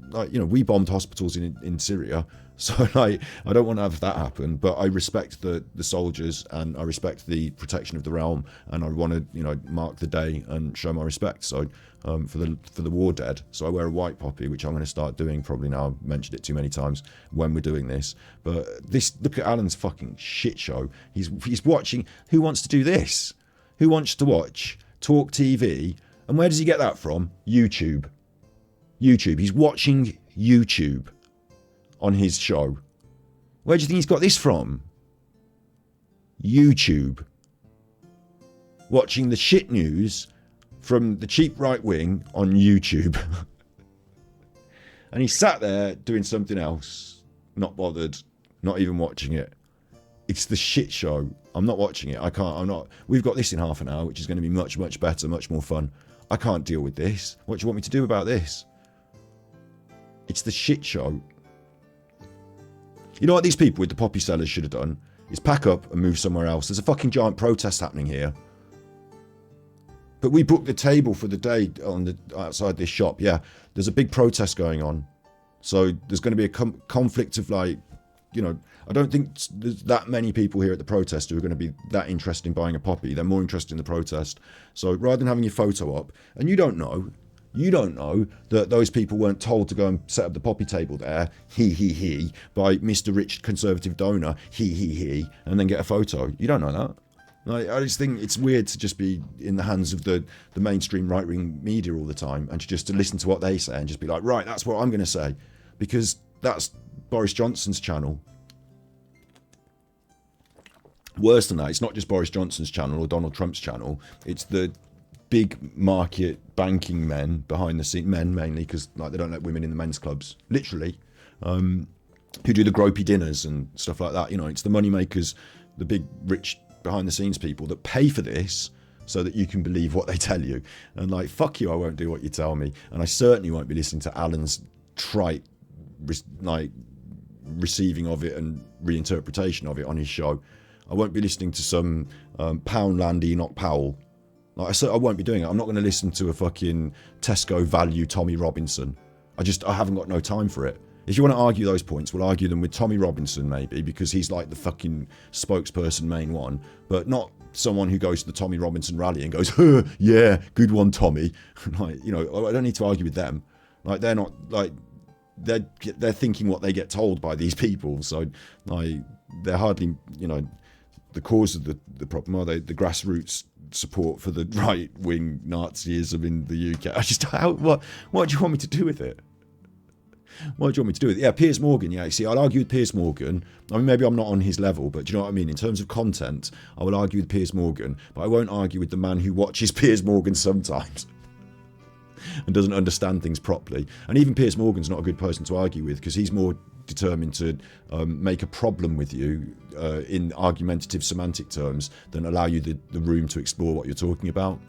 we bombed hospitals in Syria. So I don't want to have that happen, but I respect the soldiers and I respect the protection of the realm, and I want to mark the day and show my respect. So for the war dead, so I wear a white poppy, which I'm going to start doing probably now. I've mentioned it too many times when we're doing this, but look at Alan's fucking shit show. He's watching. Who wants to do this? Who wants to watch Talk TV? And where does he get that from? YouTube. He's watching YouTube on his show. Where do you think he's got this from? YouTube. Watching the shit news from the cheap right wing on YouTube. And he sat there doing something else, not bothered, not even watching it. It's the shit show. I'm not watching it. I'm not. We've got this in half an hour, which is going to be much, much better, much more fun. I can't deal with this. What do you want me to do about this? It's the shit show. You know what these people with the poppy sellers should have done? is pack up and move somewhere else. There's a fucking giant protest happening here. But we booked the table for the day outside this shop. Yeah, there's a big protest going on. So there's going to be a conflict of like, you know, I don't think there's that many people here at the protest who are going to be that interested in buying a poppy. They're more interested in the protest. So rather than having your photo up, and you don't know that those people weren't told to go and set up the poppy table there, he, by Mr. Rich Conservative donor, he, and then get a photo. You don't know that. Like, I just think it's weird to just be in the hands of the mainstream right-wing media all the time and just to listen to what they say and just be like, right, that's what I'm going to say. Because that's Boris Johnson's channel. Worse than that, it's not just Boris Johnson's channel or Donald Trump's channel. It's the big market banking men behind the scene, men mainly, because like they don't let women in the men's clubs, literally, who do the gropey dinners and stuff like that. You know, it's the money makers, the big rich behind the scenes people that pay for this so that you can believe what they tell you. And like, fuck you, I won't do what you tell me. And I certainly won't be listening to Alan's trite, like, receiving of it and reinterpretation of it on his show. I won't be listening to some Poundland Enoch Powell. Like I said, I won't be doing it. I'm not going to listen to a fucking Tesco value Tommy Robinson. I haven't got no time for it. If you want to argue those points, we'll argue them with Tommy Robinson maybe, because he's like the fucking spokesperson main one, but not someone who goes to the Tommy Robinson rally and goes, huh, yeah, good one, Tommy. Like, you know, I don't need to argue with them. Like, they're not, like, they're thinking what they get told by these people. So, like, they're hardly, you know, the cause of the problem, are they? The grassroots support for the right-wing Nazism in the UK. What do you want me to do with it? What do you want me to do with it? Yeah, Piers Morgan, yeah. See, I'll argue with Piers Morgan. I mean, maybe I'm not on his level, but do you know what I mean? In terms of content, I will argue with Piers Morgan, but I won't argue with the man who watches Piers Morgan sometimes and doesn't understand things properly. And even Piers Morgan's not a good person to argue with, because he's more determined to make a problem with you in argumentative semantic terms than allow you the room to explore what you're talking about.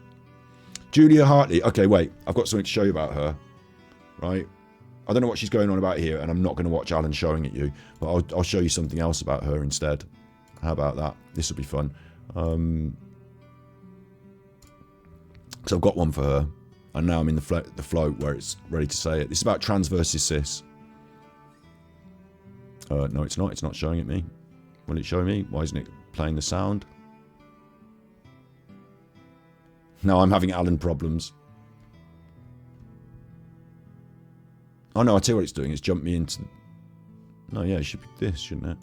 Julia Hartley. Okay, wait. I've got something to show you about her. Right? I don't know what she's going on about here, and I'm not going to watch Alan showing it you, but I'll show you something else about her instead. How about that? This will be fun. So I've got one for her, and now I'm in the float where it's ready to say it. This is about trans versus cis. No, it's not. It's not showing it me. Will it show me? Why isn't it playing the sound? No, I'm having Alan problems. Oh no, I tell you what it's doing. It's jumped me into... No, yeah, it should be this, shouldn't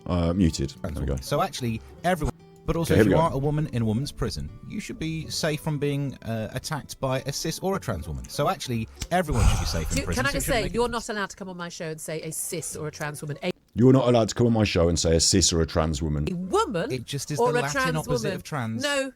it? Muted. There we go. So actually, everyone... But also, if you are a woman in a woman's prison, you should be safe from being attacked by a cis or a trans woman. So actually, everyone should be safe in prison. Can I just say, you're not allowed to come on my show and say a cis or a trans woman. You're not allowed to come on my show and say a cis or a trans woman. A woman? It just is or the a Latin trans opposite woman. of trans. No.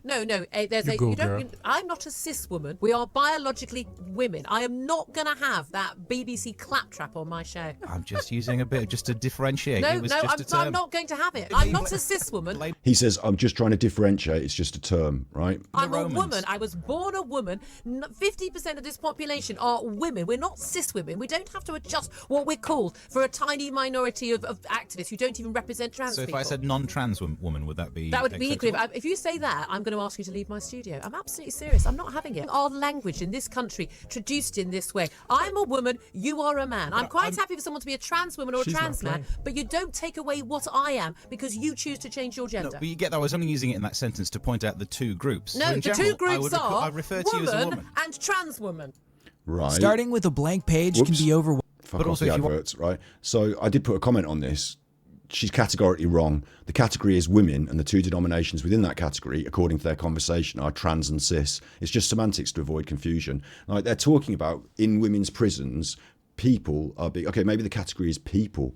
I'm not a cis woman. We are biologically women. I am not going to have that BBC claptrap on my show. I'm just using a bit just to differentiate. I'm not going to have it. I'm not a cis woman. He says, I'm just trying to differentiate. It's just a term, right? I'm a woman. I was born a woman. 50% of this population are women. We're not cis women. We don't have to adjust what we're called for a tiny minority of activists who don't even represent trans people. So if I said non-trans woman, would that be... That would be equally... If you say that, I'm going to ask you to leave my studio. I'm absolutely serious. I'm not having it. Our language in this country, traduced in this way. I'm a woman, you are a man. I'm quite happy for someone to be a trans woman or a trans man, but you don't take away what I am because you choose to change your gender. No, but you get that. I was only using it in that sentence to point out the two groups. No, the general, two groups are refer to you as a woman and trans woman. Right. Starting with a blank page can be overwhelming. Fuck off the adverts, right? So I did put a comment on this. She's categorically wrong. The category is women, and the two denominations within that category, according to their conversation, are trans and cis. It's just semantics to avoid confusion. Like, they're talking about in women's prisons, people are big. Okay, maybe the category is people.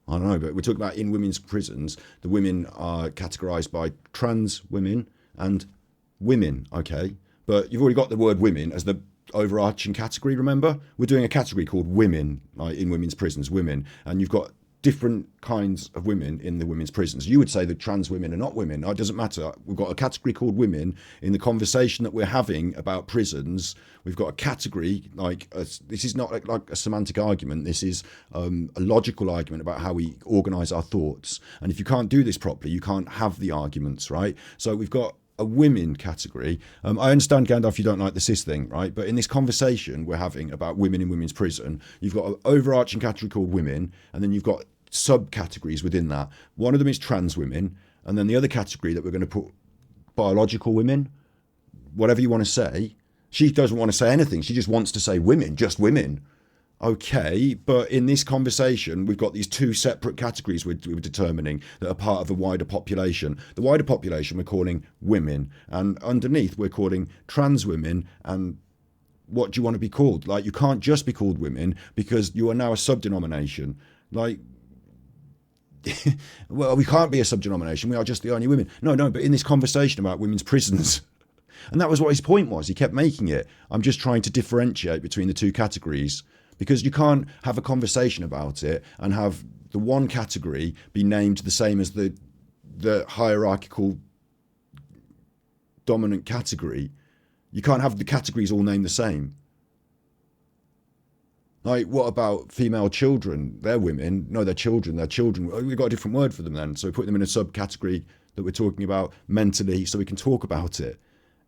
I don't know, but we're talking about in women's prisons, the women are categorised by trans women and women, okay? But you've already got the word women as the overarching category, remember? We're doing a category called women, like in women's prisons, women, and you've got different kinds of women in the women's prisons. You would say that trans women are not women. No, it doesn't matter. We've got a category called women in the conversation that we're having about prisons. We've got a category this is not like a semantic argument. This is a logical argument about how we organise our thoughts. And if you can't do this properly, you can't have the arguments, right? So we've got a women category. I understand, Gandalf, you don't like the cis thing, right? But in this conversation we're having about women in women's prison, you've got an overarching category called women, and then you've got subcategories within that. One of them is trans women, and then the other category that we're going to put biological women, whatever you want to say. She doesn't want to say anything. She just wants to say women, just women. Okay, but in this conversation, we've got these two separate categories we're determining that are part of a wider population. The wider population we're calling women, and underneath we're calling trans women. And what do you want to be called? Like, you can't just be called women because you are now a subdenomination. Like, well, we can't be a subdenomination. We are just the only women. No, but in this conversation about women's prisons, and that was what his point was. He kept making it. I'm just trying to differentiate between the two categories, because you can't have a conversation about it and have the one category be named the same as the hierarchical dominant category. You can't have the categories all named the same. Like, what about female children? They're women. No, they're children. They're children. We've got a different word for them then. So we put them in a subcategory that we're talking about mentally, so we can talk about it.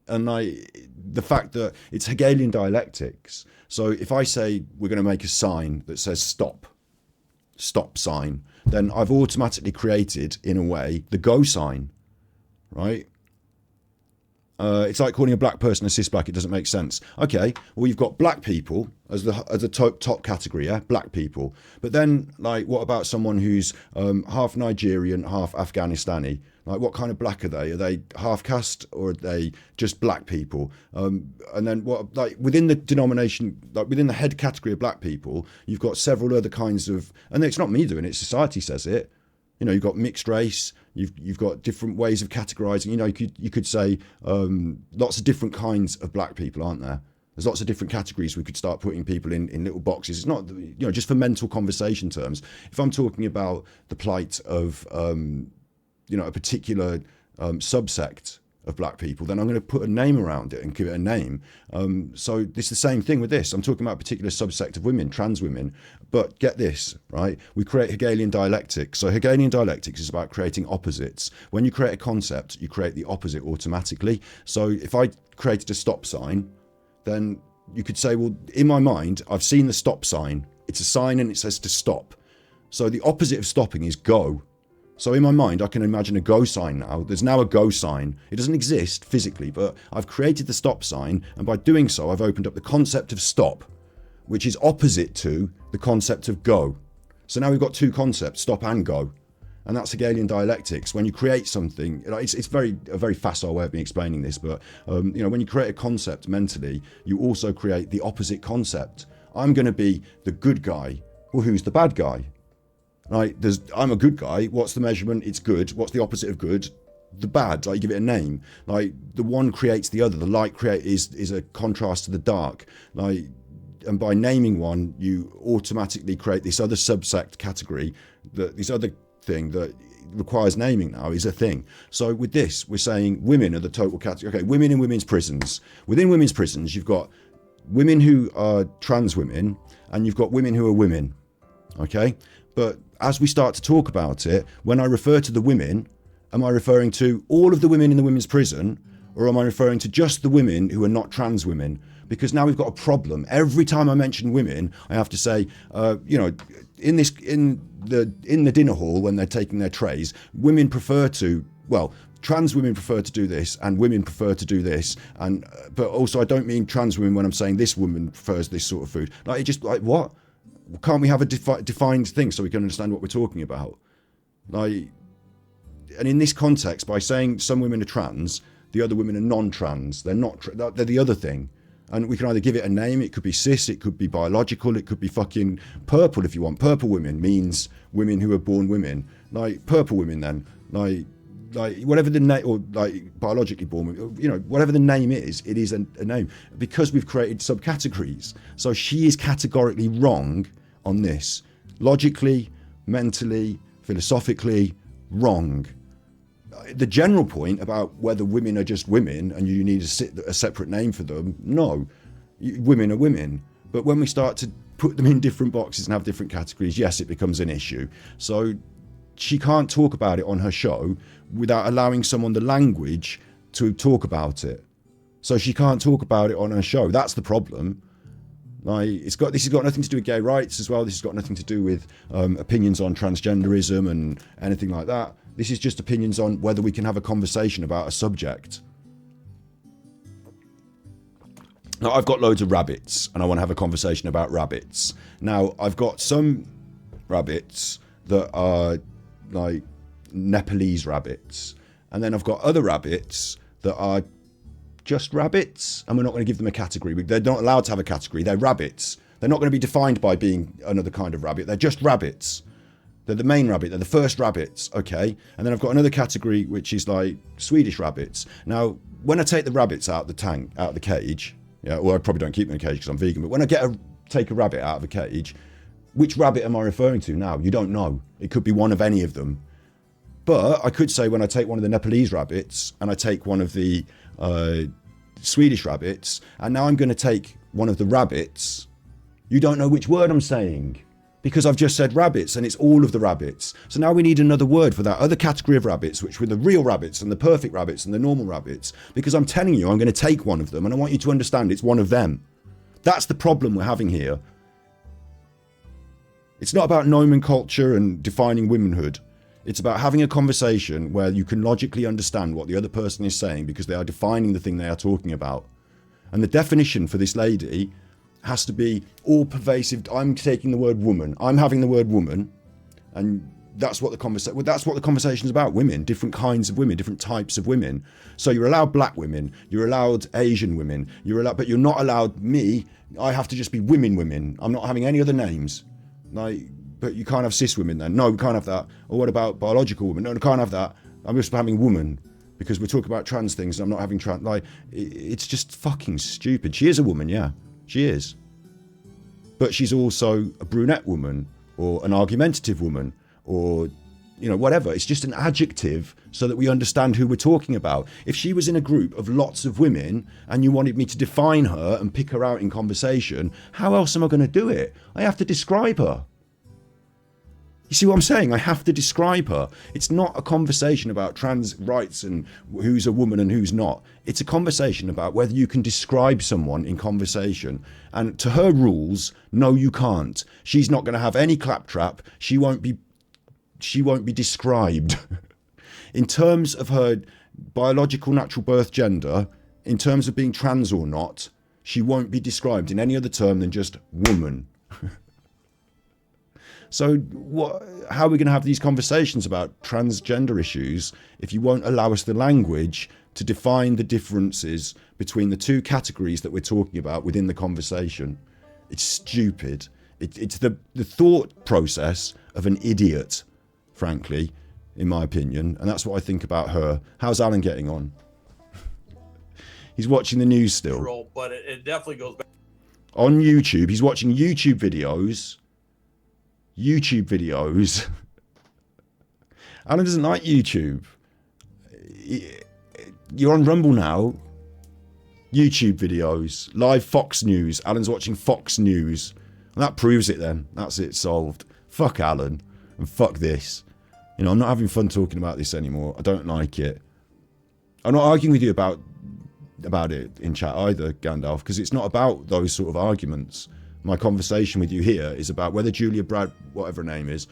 And the fact that it's Hegelian dialectics. So if I say we're going to make a sign that says stop sign, then I've automatically created, in a way, the go sign, right? It's like calling a black person a cis black. It doesn't make sense. Okay, well, you've got black people as the top category, yeah, black people. But then, like, what about someone who's half Nigerian, half Afghanistani? Like, what kind of black are they? Are they half caste, or are they just black people? And then what? Like, within the denomination, like within the head category of black people, you've got several other kinds of, and it's not me doing it. Society says it. You know, you've got mixed race. You've got different ways of categorizing. You know, you could say lots of different kinds of black people, aren't there? There's lots of different categories. We could start putting people in little boxes. It's not, you know, just for mental conversation terms. If I'm talking about the plight of, you know, a particular subsect of black people, then I'm going to put a name around it and give it a name. So it's the same thing with this. I'm talking about a particular subsect of women, trans women. But get this, right? We create Hegelian dialectics. So Hegelian dialectics is about creating opposites. When you create a concept, you create the opposite automatically. So if I created a stop sign, then you could say, well, in my mind, I've seen the stop sign. It's a sign and it says to stop. So the opposite of stopping is go. So in my mind, I can imagine a go sign now. There's now a go sign. It doesn't exist physically, but I've created the stop sign. And by doing so, I've opened up the concept of stop, which is opposite to the concept of go. So now we've got two concepts, stop and go. And that's Hegelian dialectics. When you create something, it's a very facile way of me explaining this, but you know, when you create a concept mentally, you also create the opposite concept. I'm going to be the good guy. Well, who's the bad guy? Right? I'm a good guy. What's the measurement? It's good. What's the opposite of good? The bad. Like, give it a name. Like, the one creates the other. The light is a contrast to the dark. Like, and by naming one, you automatically create this other subsect category. This other thing that requires naming now is a thing. So with this, we're saying women are the total category. Okay, women in women's prisons. Within women's prisons, you've got women who are trans women, and you've got women who are women. Okay, but as we start to talk about it, when I refer to the women, am I referring to all of the women in the women's prison, or am I referring to just the women who are not trans women? Because now we've got a problem. Every time I mention women, I have to say, you know, in the dinner hall when they're taking their trays, women prefer to, well, trans women prefer to do this, and women prefer to do this, and but also I don't mean trans women when I'm saying this woman prefers this sort of food. Like, it just, like, what? Can't we have a defined thing so we can understand what we're talking about? Like, and in this context, by saying some women are trans, the other women are non-trans. They're not. They're the other thing. And we can either give it a name. It could be cis. It could be biological. It could be fucking purple if you want. Purple women means women who are born women. Like, purple women then. Like whatever the name, or like biologically born, you know, whatever the name is, it is a name, because we've created subcategories. So she is categorically wrong on this. Logically, mentally, philosophically wrong. The general point about whether women are just women and you need a separate name for them, no. Women are women. But when we start to put them in different boxes and have different categories, yes, it becomes an issue. So she can't talk about it on her show without allowing someone the language to talk about it. So she can't talk about it on her show. That's the problem. Like, this has got nothing to do with gay rights as well. This has got nothing to do with opinions on transgenderism and anything like that. This is just opinions on whether we can have a conversation about a subject. Now, I've got loads of rabbits and I want to have a conversation about rabbits. Now, I've got some rabbits that are like Nepalese rabbits. And then I've got other rabbits that are just rabbits, and we're not going to give them a category. They're not allowed to have a category. They're rabbits. They're not going to be defined by being another kind of rabbit. They're just rabbits. They're the main rabbit. They're the first rabbits, okay? And then I've got another category, which is like Swedish rabbits. Now, when I take the rabbits out of the tank, out of the cage, yeah, well, I probably don't keep them in a cage because I'm vegan, but when I take a rabbit out of a cage, which rabbit am I referring to now? You don't know. It could be one of any of them. But I could say when I take one of the Nepalese rabbits and I take one of the Swedish rabbits, and now I'm going to take one of the rabbits, you don't know which word I'm saying because I've just said rabbits and it's all of the rabbits. So now we need another word for that other category of rabbits, which were the real rabbits and the perfect rabbits and the normal rabbits, because I'm telling you I'm going to take one of them and I want you to understand it's one of them. That's the problem we're having here. It's not about nomenclature and defining womanhood. It's about having a conversation where you can logically understand what the other person is saying because they are defining the thing they are talking about. And the definition for this lady has to be all pervasive. I'm taking the word woman. I'm having the word woman. And that's what the conversation is about. Women, different kinds of women, different types of women. So you're allowed black women. You're allowed Asian women. But you're not allowed me. I have to just be women. I'm not having any other names. Like, but you can't have cis women then. No, we can't have that. Or what about biological women? No, we can't have that. I'm just having woman because we're talking about trans things and I'm not having trans. Like, it's just fucking stupid. She is a woman, yeah. She is. But she's also a brunette woman or an argumentative woman or, you know, whatever. It's just an adjective so that we understand who we're talking about. If she was in a group of lots of women and you wanted me to define her and pick her out in conversation, how else am I going to do it? I have to describe her. You see what I'm saying? I have to describe her. It's not a conversation about trans rights and who's a woman and who's not. It's a conversation about whether you can describe someone in conversation. And to her rules, no, you can't. She's not going to have any claptrap. She won't be described. In terms of her biological natural birth gender, in terms of being trans or not, she won't be described in any other term than just woman. So how are we going to have these conversations about transgender issues if you won't allow us the language to define the differences between the two categories that we're talking about within the conversation? It's stupid. It's the thought process of an idiot, frankly, in my opinion. And that's what I think about her. How's Alan getting on? He's watching the news still. But it definitely goes back. On YouTube, he's watching YouTube videos. Alan doesn't like YouTube. You're on Rumble now. YouTube videos, live Fox News. Alan's watching Fox News. And that proves it then. That's it, solved. Fuck Alan. And fuck this. You know, I'm not having fun talking about this anymore. I don't like it. I'm not arguing with you about it in chat either, Gandalf, because it's not about those sort of arguments. My conversation with you here is about whether Julia whatever her name is,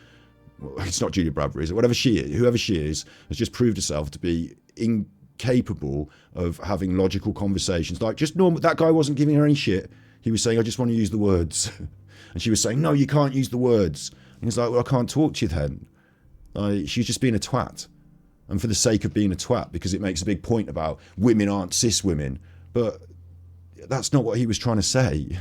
well, it's not Julia Bradbury, is it? Whatever she is, whoever she is, has just proved herself to be incapable of having logical conversations. Like, just normal. That guy wasn't giving her any shit. He was saying, I just want to use the words. And she was saying, no, you can't use the words. And he's like, well, I can't talk to you then. She's just being a twat. And for the sake of being a twat, because it makes a big point about women aren't cis women. But that's not what he was trying to say.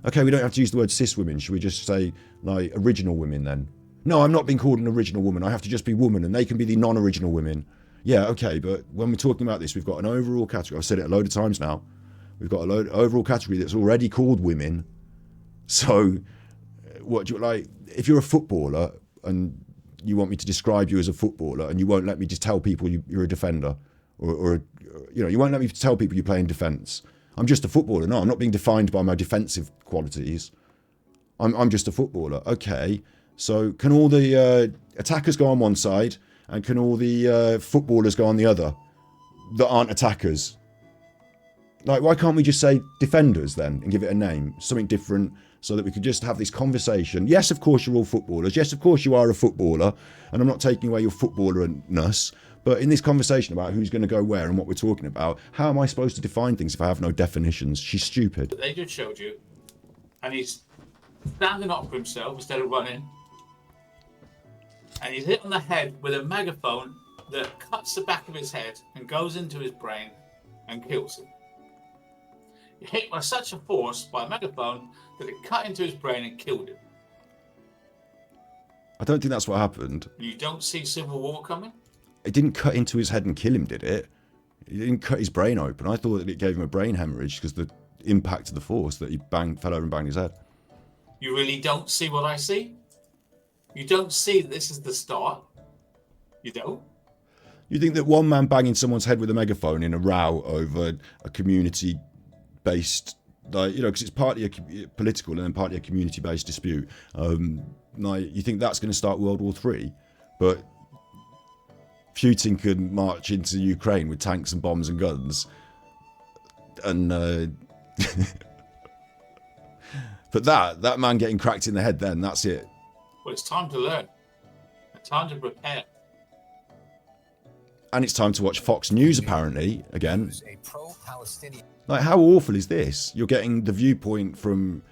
Okay, we don't have to use the word cis women. Should we just say, like, original women then? No, I'm not being called an original woman. I have to just be woman, and they can be the non-original women. Yeah, okay, but when we're talking about this, we've got an overall category. I've said it a load of times now. We've got overall category that's already called women. So, what do you like? If you're a footballer, and you want me to describe you as a footballer, and you won't let me just tell people you're a defender, or you won't let me tell people you play in defence. I'm just a footballer. No, I'm not being defined by my defensive qualities. I'm just a footballer. Okay, so can all the attackers go on one side, and can all the footballers go on the other that aren't attackers? Like, why can't we just say defenders then and give it a name, something different, so that we could just have this conversation? Yes, of course you're all footballers. Yes, of course you are a footballer, and I'm not taking away your footballer-ness. But in this conversation about who's going to go where and what we're talking about, how am I supposed to define things if I have no definitions? She's stupid. They just showed you, and he's standing up for himself instead of running, and he's hit on the head with a megaphone that cuts the back of his head and goes into his brain and kills him. He hit with such a force by a megaphone that it cut into his brain and killed him. I don't think that's what happened. You don't see civil war coming? It didn't cut into his head and kill him, did it? It didn't cut his brain open. I thought that it gave him a brain hemorrhage because the impact of the force that he fell over and banged his head. You really don't see what I see? You don't see that this is the start? You don't? You think that one man banging someone's head with a megaphone in a row over a community-based, because it's partly a political and then partly a community-based dispute. You think that's going to start World War III? But Putin can march into Ukraine with tanks and bombs and guns, and but that man getting cracked in the head, then that's it. Well, it's time to learn. It's time to prepare. And it's time to watch Fox News, apparently, again. A pro-Palestinian. Like, how awful is this? You're getting the viewpoint from...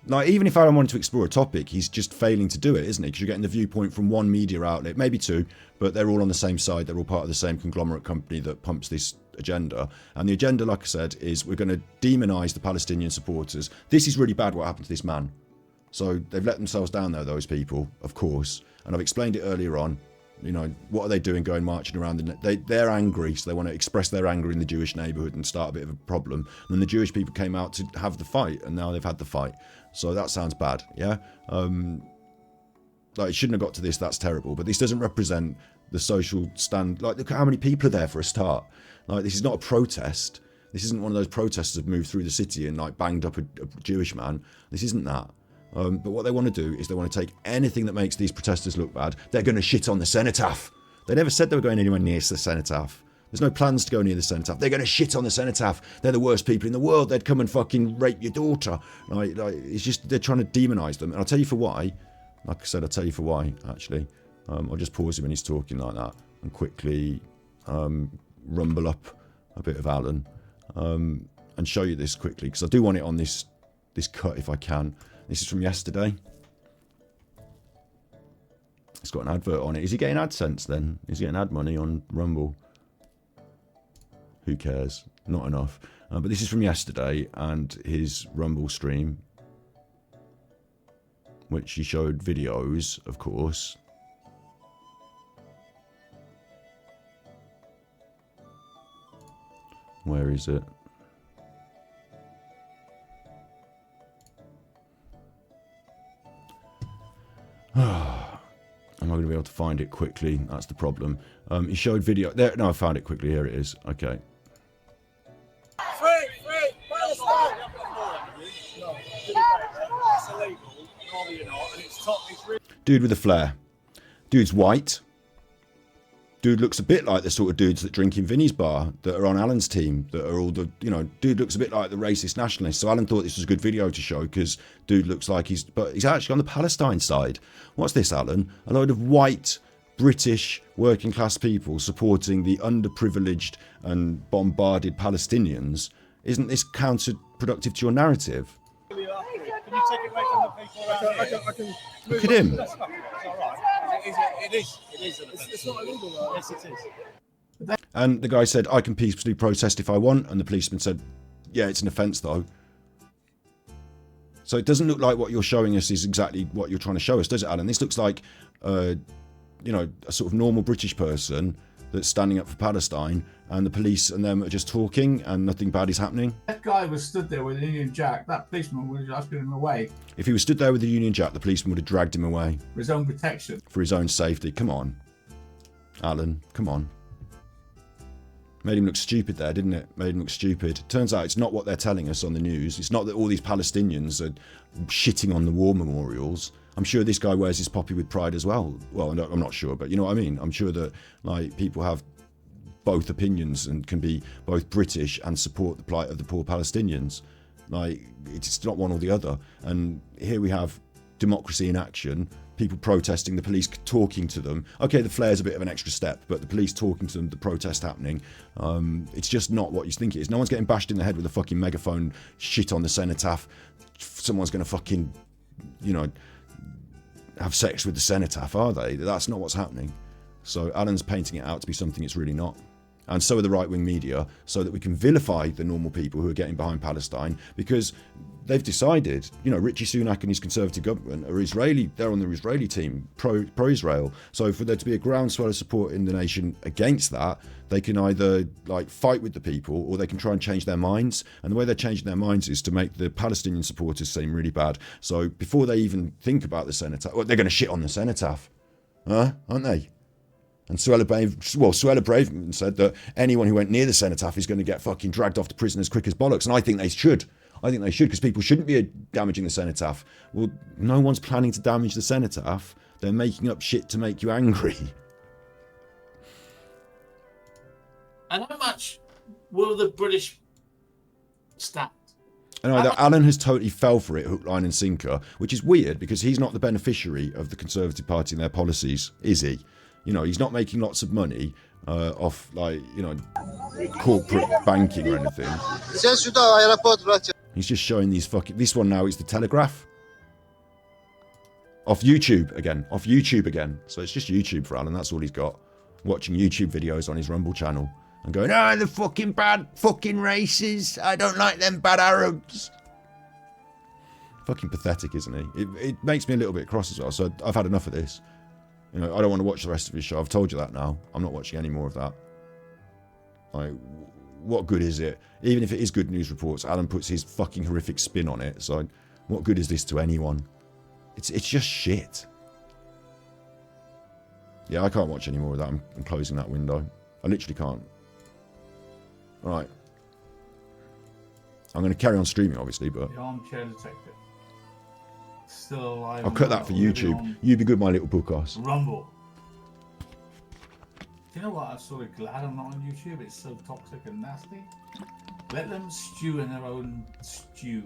Like, even if Alan wanted to explore a topic, he's just failing to do it, isn't he? Because you're getting the viewpoint from one media outlet, maybe two, but they're all on the same side. They're all part of the same conglomerate company that pumps this agenda. And the agenda, like I said, is we're going to demonise the Palestinian supporters. This is really bad what happened to this man. So they've let themselves down there, those people, of course. And I've explained it earlier on. What are they doing going marching around? They're angry, so they want to express their anger in the Jewish neighbourhood and start a bit of a problem. And then the Jewish people came out to have the fight, and now they've had the fight. So that sounds bad, yeah? It shouldn't have got to this, that's terrible. But this doesn't represent the social stand. Like, look at how many people are there for a start. Like, this is not a protest. This isn't one of those protesters that moved through the city and, banged up a Jewish man. This isn't that. But what they want to do is they want to take anything that makes these protesters look bad. They're going to shit on the cenotaph. They never said they were going anywhere near the cenotaph. There's no plans to go near the cenotaph. They're going to shit on the cenotaph. They're the worst people in the world. They'd come and fucking rape your daughter. It's just, they're trying to demonise them. And I'll tell you for why. Like I said, I'll tell you for why, actually. I'll just pause him when he's talking like that and quickly rumble up a bit of Alan and show you this quickly, because I do want it on this cut if I can. This is from yesterday. It's got an advert on it. Is he getting AdSense then? Is he getting ad money on Rumble? Who cares? Not enough. But this is from yesterday and his Rumble stream, which he showed videos, of course. Where is it? Am I going to be able to find it quickly? That's the problem. He showed video. There, no, I found it quickly. Here it is. Okay. Dude with a flare. Dude's white. Dude looks a bit like the sort of dudes that drink in Vinny's bar that are on Alan's team, that are all the, dude looks a bit like the racist nationalists. So Alan thought this was a good video to show because dude looks like he's actually on the Palestine side. What's this, Alan? A load of white, British, working class people supporting the underprivileged and bombarded Palestinians. Isn't this counterproductive to your narrative? Can you take it away from the people around here? Look at him. It is. It's not illegal though. Yes, it is. And the guy said, I can peacefully protest if I want. And the policeman said, yeah, it's an offence though. So it doesn't look like what you're showing us is exactly what you're trying to show us, does it, Alan? This looks like, a sort of normal British person that's standing up for Palestine and the police and them are just talking and nothing bad is happening. That guy was stood there with an Union Jack. That policeman was asking him away. If he was stood there with the Union Jack, the policeman would have dragged him away. For his own protection. For his own safety. Come on. Alan, come on. Made him look stupid there, didn't it? Made him look stupid. Turns out it's not what they're telling us on the news. It's not that all these Palestinians are shitting on the war memorials. I'm sure this guy wears his poppy with pride as well. Well, I'm not sure, but you know what I mean? I'm sure that like people have both opinions and can be both British and support the plight of the poor Palestinians. Like, it's not one or the other. And here we have democracy in action, people protesting, the police talking to them. Okay, the flare's a bit of an extra step, but the police talking to them, the protest happening. It's just not what you think it is. No one's getting bashed in the head with a fucking megaphone, shit on the cenotaph. Someone's going to fucking, you know, have sex with the cenotaph, are they? That's not what's happening. So Alan's painting it out to be something it's really not. And so are the right-wing media, so that we can vilify the normal people who are getting behind Palestine, because they've decided, you know, Richie Sunak and his Conservative government are Israeli, they're on the Israeli team, pro-Israel. So for there to be a groundswell of support in the nation against that, they can either like fight with the people, or they can try and change their minds. And the way they're changing their minds is to make the Palestinian supporters seem really bad. So before they even think about the cenotaph, well, they're going to shit on the cenotaph, aren't they? And Suella Braverman said that anyone who went near the cenotaph is going to get fucking dragged off to prison as quick as bollocks. And I think they should. I think they should, because people shouldn't be damaging the cenotaph. Well, no one's planning to damage the cenotaph. They're making up shit to make you angry. And how much will the British stand? And Alan has totally fell for it, hook, line and sinker, which is weird because he's not the beneficiary of the Conservative Party and their policies, is he? You know, he's not making lots of money off, like, you know, corporate banking or anything. He's just showing these fucking... This one now is the Telegraph. Off YouTube again. So it's just YouTube for Alan, that's all he's got. Watching YouTube videos on his Rumble channel. And going, the fucking bad fucking races. I don't like them bad Arabs. Fucking pathetic, isn't he? It makes me a little bit cross as well, so I've had enough of this. You know, I don't want to watch the rest of his show. I've told you that now. I'm not watching any more of that. Like, what good is it? Even if it is good news reports, Alan puts his fucking horrific spin on it. So, what good is this to anyone? It's just shit. Yeah, I can't watch any more of that. I'm closing that window. I literally can't. Alright. I'm going to carry on streaming, obviously, but... The armchair detective. Still alive. I'll cut that for YouTube. You be good, my little bookos. Rumble. Do you know what? I'm sort of glad I'm not on YouTube. It's so toxic and nasty. Let them stew in their own stew.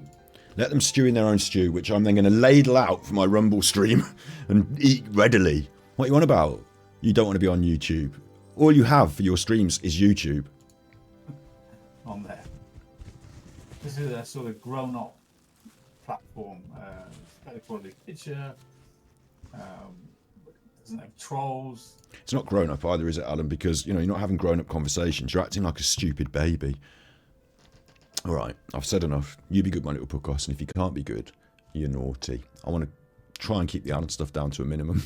Let them stew in their own stew, which I'm then going to ladle out for my Rumble stream and eat readily. What are you on about? You don't want to be on YouTube. All you have for your streams is YouTube. On there. This is a sort of grown-up platform. Better quality picture. Doesn't have trolls. It's not grown up either, is it, Alan? Because, you know, you're not having grown up conversations. You're acting like a stupid baby. All right, I've said enough. You be good, my little podcast, and if you can't be good, you're naughty. I want to try and keep the Alan stuff down to a minimum.